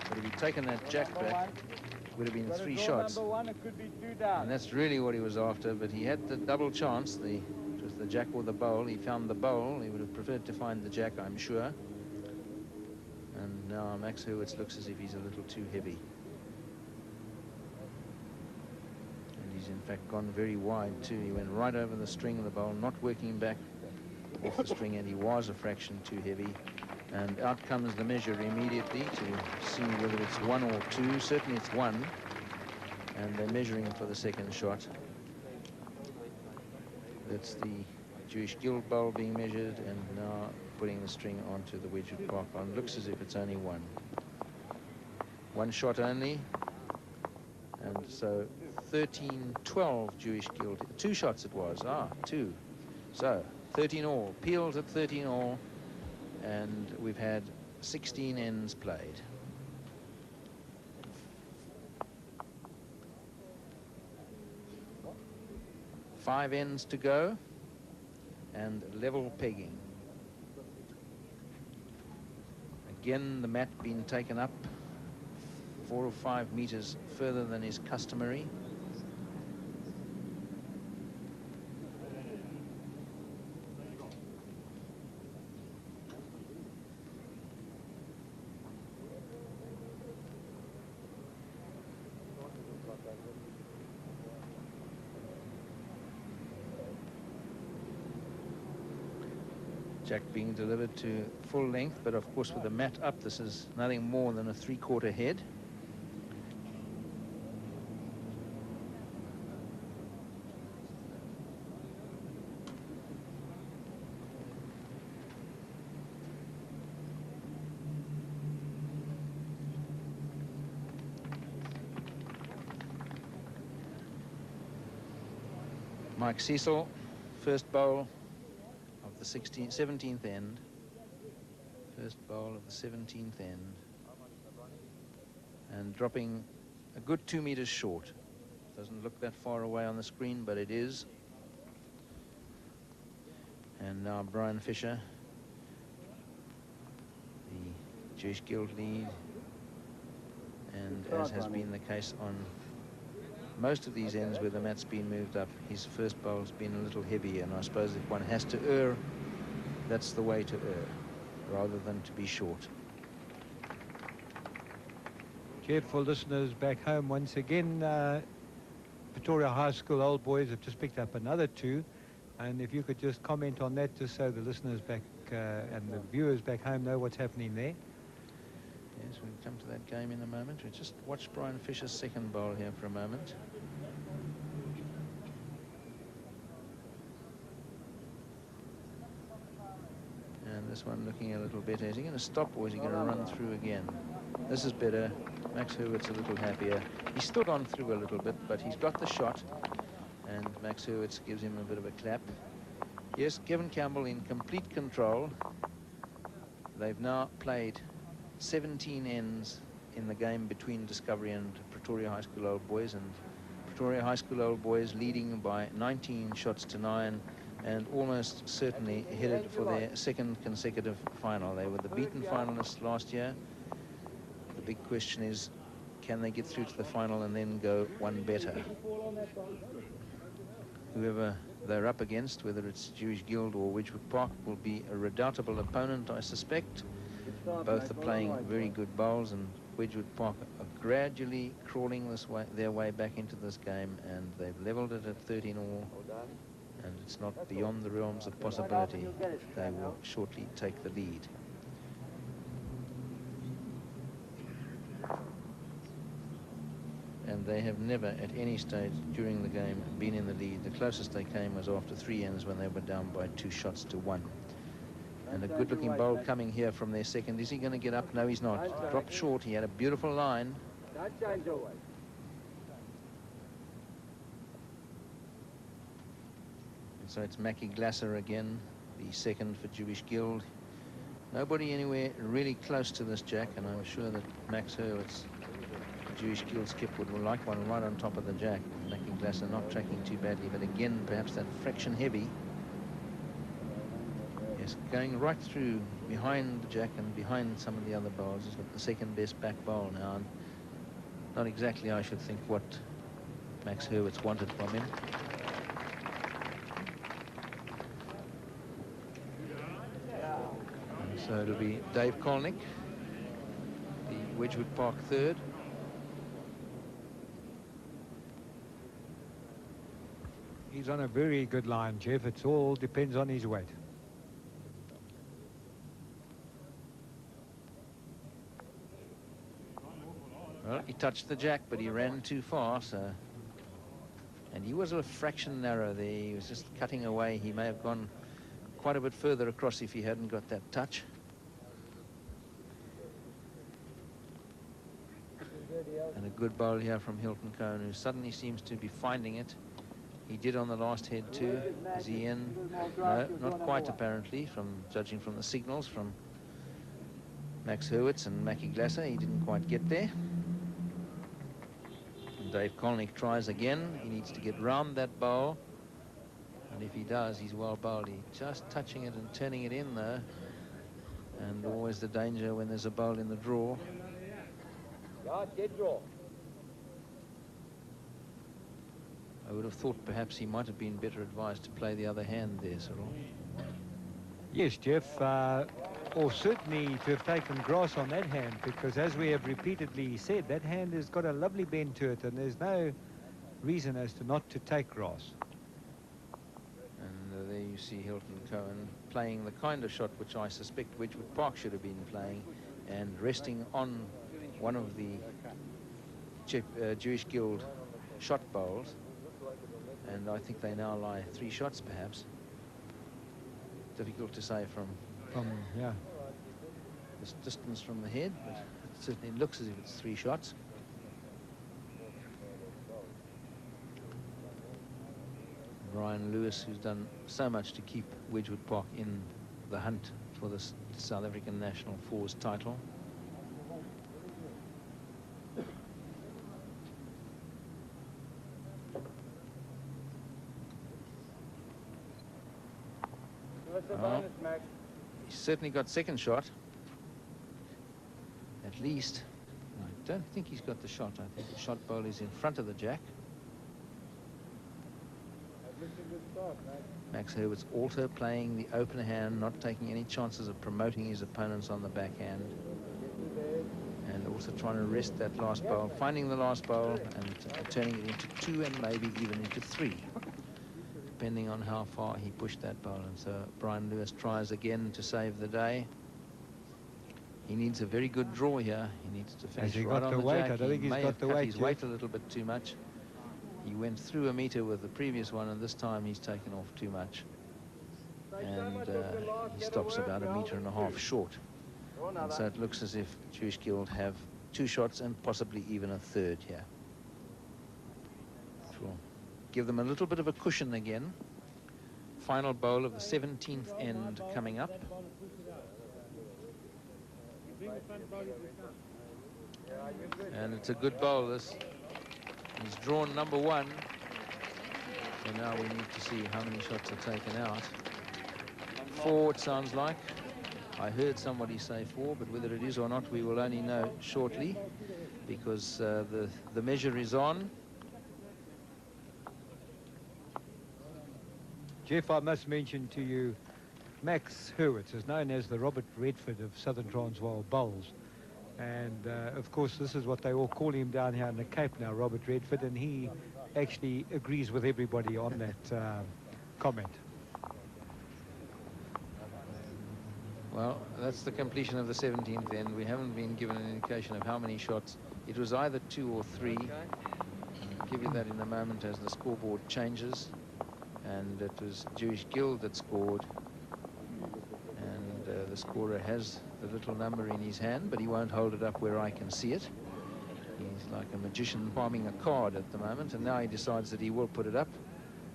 But if he'd taken that jack back, it would have been 3 shots. Number 1, it could be 2 down. And that's really what he was after, but he had the double chance. It was the jack or the bowl. He found the bowl. He would have preferred to find the jack, I'm sure. And now Max Hurwitz looks as if he's a little too heavy. And he's in fact gone very wide too. He went right over the string of the bowl, not working back off the string, and he was a fraction too heavy. And out comes the measure immediately to see whether it's 1 or 2. Certainly it's 1. And they're measuring for the second shot. That's the Jewish Guild bowl being measured, and now putting the string onto the Wedgewood Park on. Looks as if it's only 1. 1 shot only. And so 13-12 Jewish Guild. 2 shots it was. 2. So 13 all. Peeled at 13 all. And we've had 16 ends played. Five ends to go, and level pegging. Again, the mat being taken up 4 or 5 meters further than is customary. Jack being delivered to full length, but of course with the mat up, this is nothing more than a 3/4 head. Mike Cecil, first bowl of the 17th end. First bowl of the 17th end. And dropping a good 2 meters short. Doesn't look that far away on the screen, but it is. And now Brian Fisher, the Jewish Guild lead. And as has been the case on most of these ends where the mat's been moved up, his first bowl's been a little heavy, and I suppose if one has to err, that's the way to err, rather than to be short. Jeff, for listeners back home, once again, Pretoria High School Old Boys have just picked up another 2. And if you could just comment on that, just so the listeners back and the viewers back home know what's happening there. Yes, we'll come to that game in a moment. We'll just watch Brian Fisher's second bowl here for a moment. And this one looking a little better. Is he going to stop, or is he going to run through again? This is better. Max Hurwitz's a little happier. He stood on through a little bit, but he's got the shot. And Max Hurwitz gives him a bit of a clap. Yes, Kevin Campbell in complete control. They've now played 17 ends in the game between Discovery and Pretoria High School Old Boys, and Pretoria High School Old Boys leading by 19 shots to 9 and almost certainly headed for their second consecutive final. They were the beaten finalists last year. The big question is, can they get through to the final and then go one better? Whoever they're up against, whether it's Jewish Guild or Wedgewood Park, will be a redoubtable opponent, I suspect. Both are playing very good bowls, and Wedgewood Park are gradually crawling their way back into this game, and they've levelled it at 13 all, and it's not beyond the realms of possibility they will shortly take the lead. And they have never at any stage during the game been in the lead. The closest they came was after 3 ends when they were down by 2 shots to 1. And a good-looking bowl coming here from their second. Is he going to get up? No, he's not. Dropped short. He had a beautiful line. And so it's Mackie Glasser again, the second for Jewish Guild. Nobody anywhere really close to this jack, and I'm sure that Max Hurwitz, the Jewish Guild skip, would like one right on top of the jack. Mackie Glasser not tracking too badly, but again, perhaps that fraction heavy. Going right through behind the jack and behind some of the other bowls. He's got the second best back bowl now, and not exactly, I should think, what Max Hurwitz wanted from him. And so it'll be Dave Kolnick, the Wedgewood Park third. He's on a very good line, Jeff. It all depends on his weight. Well, he touched the jack, but he ran too far, so... And he was a fraction narrow there. He was just cutting away. He may have gone quite a bit further across if he hadn't got that touch. And a good bowl here from Hilton Cohen, who suddenly seems to be finding it. He did on the last head too. Is he in? No, not quite apparently, judging from the signals from Max Hurwitz and Mackie Glasser. He didn't quite get there. Dave Kolnick tries again. He needs to get round that bowl, and if he does, he's well bowled. He's just touching it and turning it in though, and always the danger when there's a bowl in the draw. I would have thought perhaps he might have been better advised to play the other hand there, Cyril. Yes, Jeff, or certainly to have taken grass on that hand, because as we have repeatedly said, that hand has got a lovely bend to it, and there's no reason as to not to take grass. And there you see Hilton Cohen playing the kind of shot which I suspect Wedgewood Park should have been playing, and resting on one of the Jewish Guild shot bowls. And I think they now lie 3 shots perhaps. Difficult to say from yeah, this distance from the head, but it certainly looks as if it's 3 shots. Brian Lewis, who's done so much to keep Wedgewood Park in the hunt for the South African National Fours title. Well, he's certainly got second shot. At least. I don't think he's got the shot. I think the shot bowl is in front of the jack. Max Herbert's also playing the open hand, not taking any chances of promoting his opponents on the backhand. And also trying to rest that last bowl, finding the last bowl and turning it into 2 and maybe even into 3. Depending on how far he pushed that bowl. And so Brian Lewis tries again to save the day. He needs a very good draw here. He needs to finish right on the jack. I don't think he's got the weight. His weight a little bit too much. He went through a meter with the previous one, and this time he's taken off too much. And he stops about 1.5 meters short. And so it looks as if Jewish Guild have 2 shots and possibly even a third here. Which will give them a little bit of a cushion again. Final bowl of the 17th end coming up. And it's a good bowl, this. He's drawn number 1. So now we need to see how many shots are taken out. 4, it sounds like. I heard somebody say 4, but whether it is or not, we will only know shortly, because the measure is on. Jeff, I must mention to you, Max Hurwitz is known as the Robert Redford of Southern Transvaal bowls. And, of course, this is what they all call him down here in the Cape now, Robert Redford, and he actually agrees with everybody on that comment. Well, that's the completion of the 17th end. We haven't been given an indication of how many shots. It was either 2 or 3. I'll give you that in a moment as the scoreboard changes. And it was Jewish Guild that scored. And the scorer has the little number in his hand, but he won't hold it up where I can see it. He's like a magician palming a card at the moment, and now he decides that he will put it up.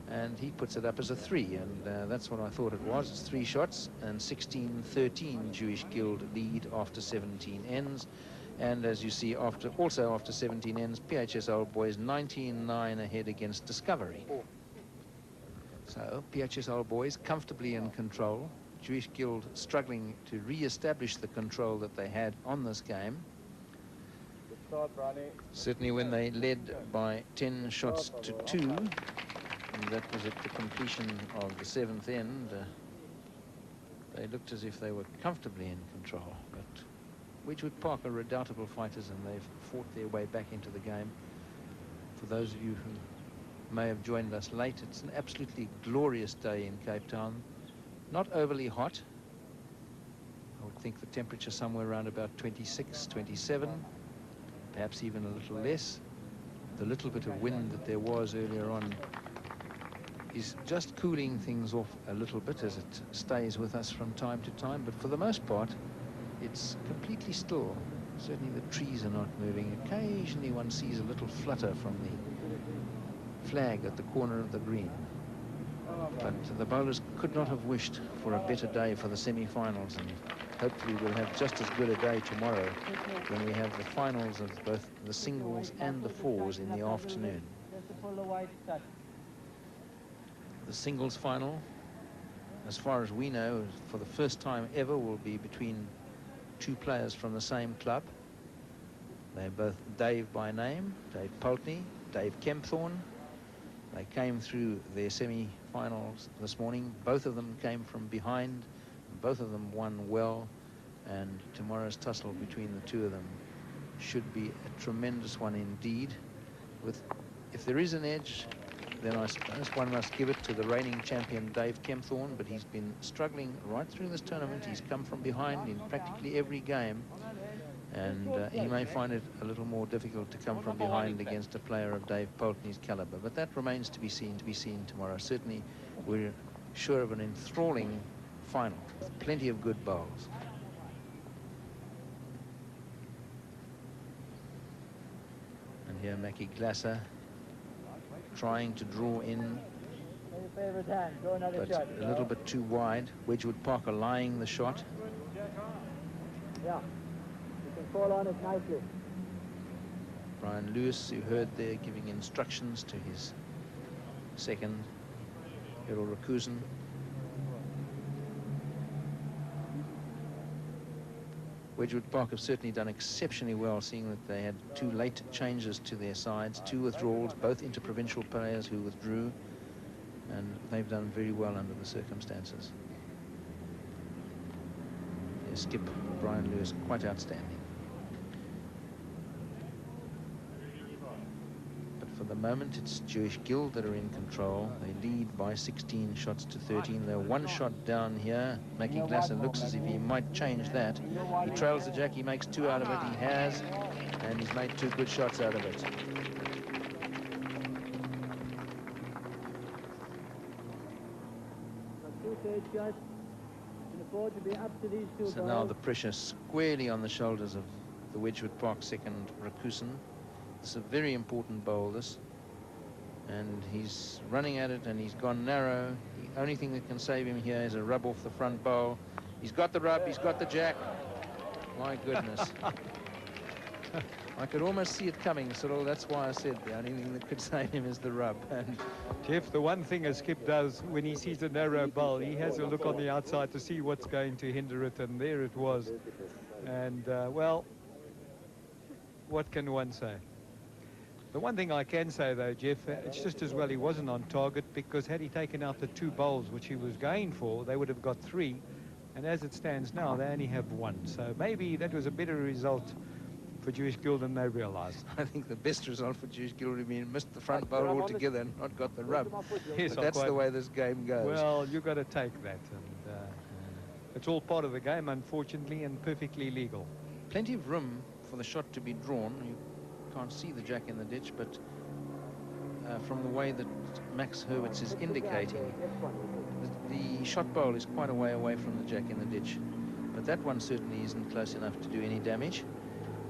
And he puts it up as a 3, and that's what I thought it was. It's 3 shots, and 16-13 Jewish Guild lead after 17 ends. And as you see, also after 17 ends, PHS Old Boys 19-9 ahead against Discovery. So PHS Old Boys comfortably in control. Jewish Guild struggling to re-establish the control that they had on this game. Certainly when they led by 10 shots to 2, and that was at the completion of the 7th end, they looked as if they were comfortably in control. But Wedgewood Park are redoubtable fighters, and they've fought their way back into the game. For those of you who may have joined us late, it's an absolutely glorious day in Cape Town. Not overly hot. I would think the temperature somewhere around about 26, 27, perhaps even a little less. The little bit of wind that there was earlier on is just cooling things off a little bit as it stays with us from time to time, but for the most part it's completely still. Certainly the trees are not moving. Occasionally one sees a little flutter from the flag at the corner of the green, but the bowlers could not have wished for a better day for the semi-finals, and hopefully we'll have just as good a day tomorrow when we have the finals of both the singles and the fours in the afternoon. The singles final, as far as we know, for the first time ever, will be between 2 players from the same club. They're both Dave by name, Dave Pulteney, Dave Kempthorne. They came through their semi-finals this morning. Both of them came from behind. Both of them won well. And tomorrow's tussle between the 2 of them should be a tremendous one indeed. If there is an edge, then I suppose one must give it to the reigning champion Dave Kempthorne, but he's been struggling right through this tournament. He's come from behind in practically every game, and he may find it a little more difficult to come from behind against a player of Dave Pulteney's caliber, but that remains to be seen tomorrow. Certainly we're sure of an enthralling final with plenty of good bowls. And here Mackie Glasser trying to draw in Your favourite hand. Go another but shot. a little bit too wide. Wedgewood Park allying the shot. Yeah. You can fall on it nicely. Brian Lewis, you heard there, giving instructions to his second, Errol Rakusen. Wedgewood Park have certainly done exceptionally well, seeing that they had 2 late changes to their sides, 2 withdrawals, both interprovincial players who withdrew, and they've done very well under the circumstances. Their skip, Brian Lewis, quite outstanding. But for the moment, it's Jewish Guild that are in control. They lead by 16 shots to 13. They're 1 shot down here. Mackie Glasser looks as if he might change that. He trails the jack, he makes 2 out of it. He has, and he's made 2 good shots out of it. So now the pressure squarely on the shoulders of the Wedgewood Park second, Rakusen. It's a very important bowl, this. And he's running at it, and he's gone narrow. The only thing that can save him here is a rub off the front bowl. He's got the rub, he's got the jack. My goodness. I could almost see it coming, Cyril. That's why I said the only thing that could save him is the rub. And Jeff, the one thing a skip does when he sees a narrow bowl, he has a look on the outside to see what's going to hinder it, and there it was. And, well, what can one say? The one thing I can say, though, Jeff, it's just as well he wasn't on target, because had he taken out the 2 bowls which he was going for, they would have got 3. And as it stands now, they only have 1. So maybe that was a better result for Jewish Guild than they realised. I think the best result for Jewish Guild would have been missed the front bowl altogether and not got the rub. Yes, but that's the way this game goes. Well, you've got to take that. And it's all part of the game, unfortunately, and perfectly legal. Plenty of room for the shot to be drawn. You can't see the jack in the ditch, but from the way that Max Hurwitz is indicating, the shot bowl is quite a way away from the jack in the ditch. But that one certainly isn't close enough to do any damage.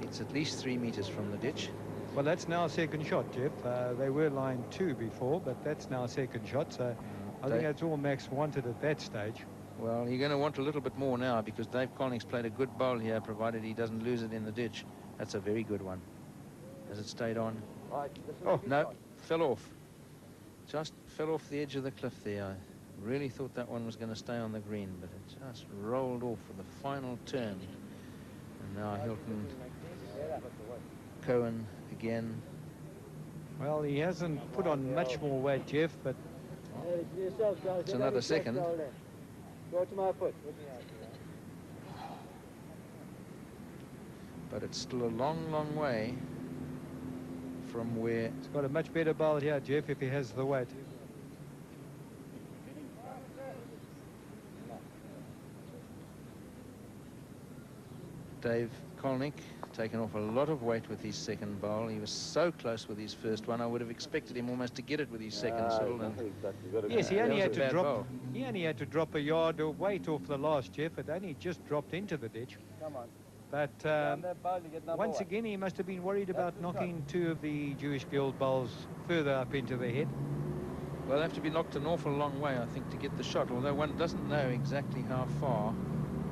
It's at least 3 meters from the ditch. Well, that's now a second shot, Jeff. They were line 2 before, but that's now a second shot. So I think that's all Max wanted at that stage. Well, you're going to want a little bit more now, because Dave Kolnick's played a good bowl here, provided he doesn't lose it in the ditch. That's a very good one. Has it stayed on? Oh, no, fell off. Just fell off the edge of the cliff there. I really thought that one was going to stay on the green, but it just rolled off for the final turn. And now Hilton, Cohen again. Well, he hasn't put on much more weight, Jeff, but it's another second. Go to my foot. But it's still a long, long way from where... He's got a much better bowl here, Jeff, if he has the weight. Dave Kolnick taken off a lot of weight with his second bowl. He was so close with his first one. I would have expected him almost to get it with his second. Yes, he only had to drop. He only had to drop a yard of weight off the last, Jeff. It only just dropped into the ditch. Come on. But once again, he must have been worried about knocking 2 of the Jewish Guild bowls further up into the head. Well, they have to be knocked an awful long way, I think, to get the shot, although one doesn't know exactly how far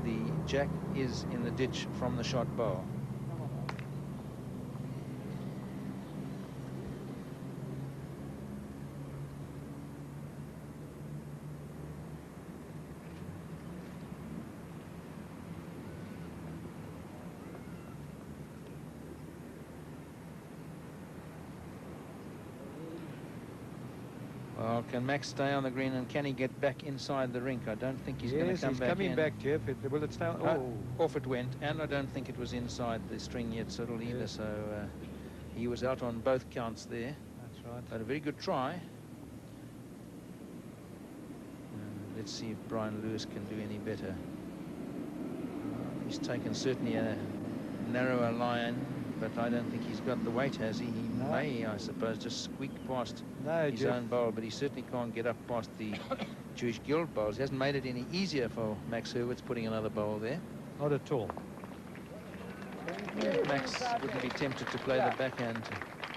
the jack is in the ditch from the shot bowl. Well, can Max stay on the green, and can he get back inside the rink? I don't think he's going to come back in. Yes, he's coming back, Jeff. Will it stay? Off it went, and I don't think it was inside the string yet, Cyril, either, so he was out on both counts there. That's right. But a very good try. Let's see if Brian Lewis can do any better. He's taken certainly a narrower line, but I don't think he's got the weight, has he? He may, I suppose, just squeak past his own bowl, but he certainly can't get up past the Jewish Guild bowls. He hasn't made it any easier for Max Hurwitz putting another bowl there. Not at all. Max wouldn't be tempted to play the backhand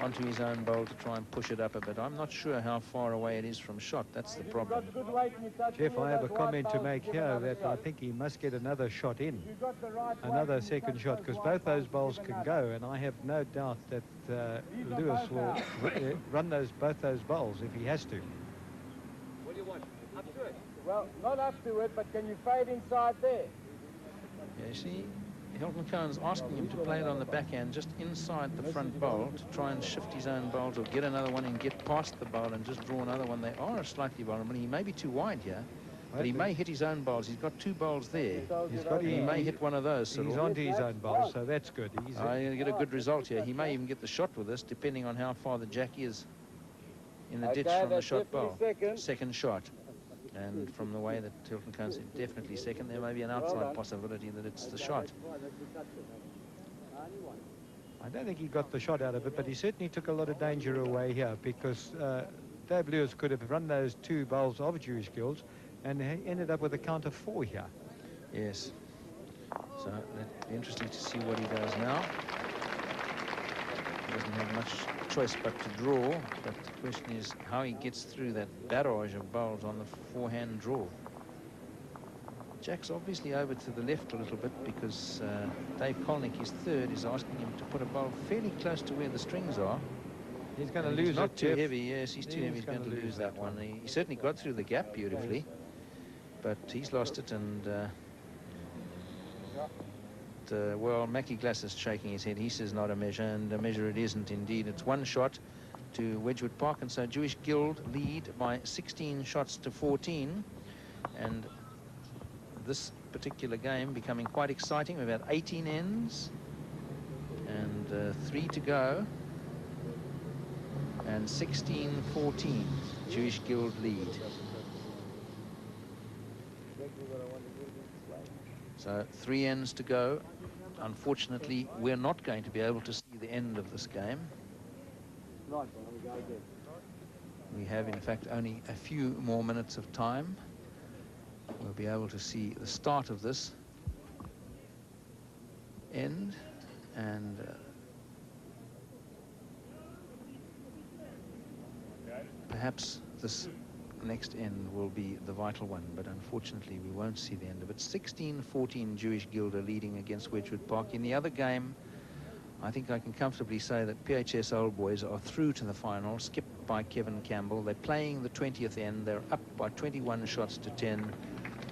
onto his own bowl to try and push it up a bit. I'm not sure how far away it is from shot. That's the problem. Jeff, I have a comment to make here that I think he must get another shot in, another second shot, because both those bowls can go, and I have no doubt that Lewis will run both those bowls if he has to. What do you want? Up to it? Well, not up to it, but can you fade inside there? Yeah, you see, Hilton Cohen's asking him to play it on the backhand just inside the front bowl to try and shift his own bowls or get another one and get past the bowl and just draw another one. They are slightly vulnerable. He may be too wide here, but he may hit his own bowls. He's got 2 bowls there. He may hit one of those. So he's onto his own bowl, so that's good. He's going to get a good result here. He may even get the shot with this, depending on how far the jack is in the ditch from the shot bowl. Second shot. And from the way that Hilton Cohen said, definitely second, there may be an outside possibility that it's the shot. I don't think he got the shot out of it, but he certainly took a lot of danger away here, because Dave Lewis could have run those 2 bowls of Jewish Guilds and ended up with a count of 4 here. Yes. So it'll be interesting to see what he does now. He doesn't have much choice but to draw, but the question is how he gets through that barrage of bowls on the forehand draw. Jack's obviously over to the left a little bit because Dave Kolnick, his third, is asking him to put a bowl fairly close to where the strings are. He's going to lose it. Not too heavy, yes, he's too heavy. He's going to lose that one. He certainly got through the gap beautifully, but he's lost it, and well, Mackie Glass is shaking his head. He says not a measure, and a measure it isn't indeed. It's 1 shot to Wedgewood Park, and so Jewish Guild lead by 16 shots to 14. And this particular game becoming quite exciting. We've had 18 ends and 3 to go, and 16-14 Jewish Guild lead. So 3 ends to go. Unfortunately, we're not going to be able to see the end of this game. We have, in fact, only a few more minutes of time. We'll be able to see the start of this end, and perhaps this next end will be the vital one, but unfortunately we won't see the end of it. 16-14 Jewish Guild are leading against Wedgewood Park. In the other game, I think I can comfortably say that PHS Old Boys are through to the final, skipped by Kevin Campbell. They're playing the 20th end. They're up by 21 shots to 10.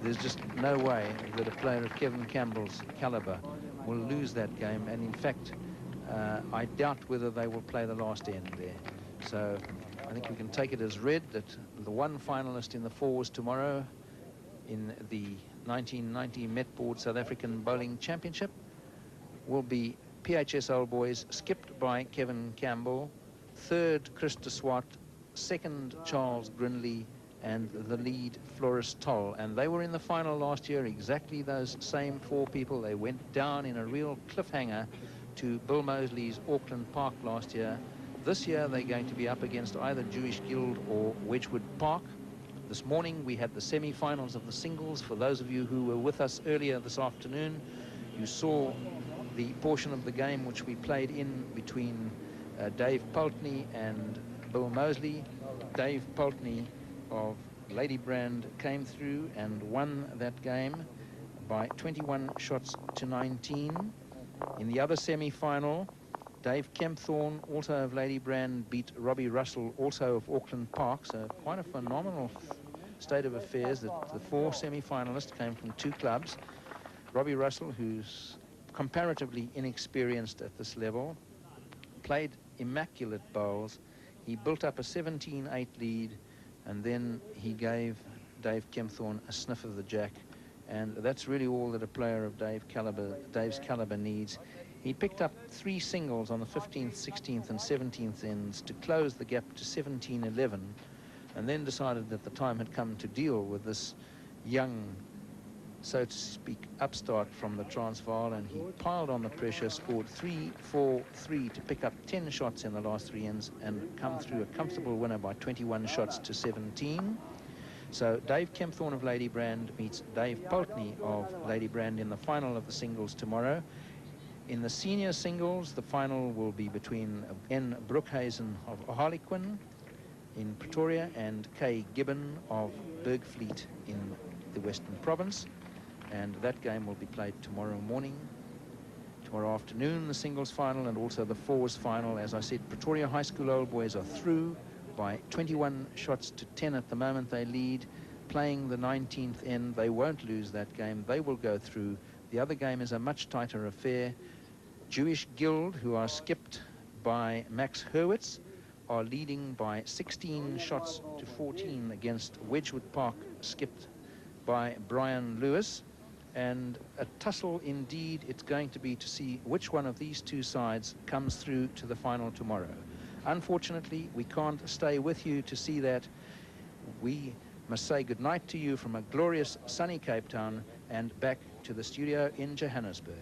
There's just no way that a player of Kevin Campbell's caliber will lose that game, and in fact I doubt whether they will play the last end there. So I think we can take it as read that the one finalist in the fours tomorrow in the 1990 Met Board South African Bowling Championship will be PHS Old Boys, skipped by Kevin Campbell, third Chris de Swart, second Charles Grinley, and the lead Floris Toll. And they were in the final last year, exactly those same 4 people. They went down in a real cliffhanger to Bill Mosley's Auckland Park last year. This year they're going to be up against either Jewish Guild or Wedgewood Park. This morning we had the semi-finals of the singles. For those of you who were with us earlier this afternoon, you saw the portion of the game which we played in between Dave Pulteney and Bill Mosley. Dave Pulteney of Ladybrand came through and won that game by 21 shots to 19. In the other semi-final, Dave Kempthorne, also of Ladybrand, beat Robbie Russell, also of Auckland Park. So quite a phenomenal state of affairs that the 4 semi-finalists came from 2 clubs. Robbie Russell, who's comparatively inexperienced at this level, played immaculate bowls. He built up a 17-8 lead, and then he gave Dave Kempthorne a sniff of the jack. And that's really all that a player of Dave's caliber needs. He picked up 3 singles on the 15th, 16th and 17th ends to close the gap to 17-11, and then decided that the time had come to deal with this young, so to speak, upstart from the Transvaal, and he piled on the pressure, scored 3-4-3 to pick up 10 shots in the last 3 ends and come through a comfortable winner by 21 shots to 17. So Dave Kempthorne of Ladybrand meets Dave Pulteney of Ladybrand in the final of the singles tomorrow. In the senior singles, the final will be between N. Brookhuizen of Harlequin in Pretoria and K. Gibbon of Bergfleet in the Western Province. And that game will be played tomorrow morning. Tomorrow afternoon, the singles final and also the fours final. As I said, Pretoria High School Old Boys are through by 21 shots to 10 at the moment. They lead, playing the 19th end. They won't lose that game. They will go through. The other game is a much tighter affair. Jewish Guild, who are skipped by Max Hurwitz, are leading by 16 shots to 14 against Wedgewood Park, skipped by Brian Lewis. And a tussle indeed it's going to be to see which one of these two sides comes through to the final tomorrow. Unfortunately, we can't stay with you to see that. We must say goodnight to you from a glorious sunny Cape Town and back to the studio in Johannesburg.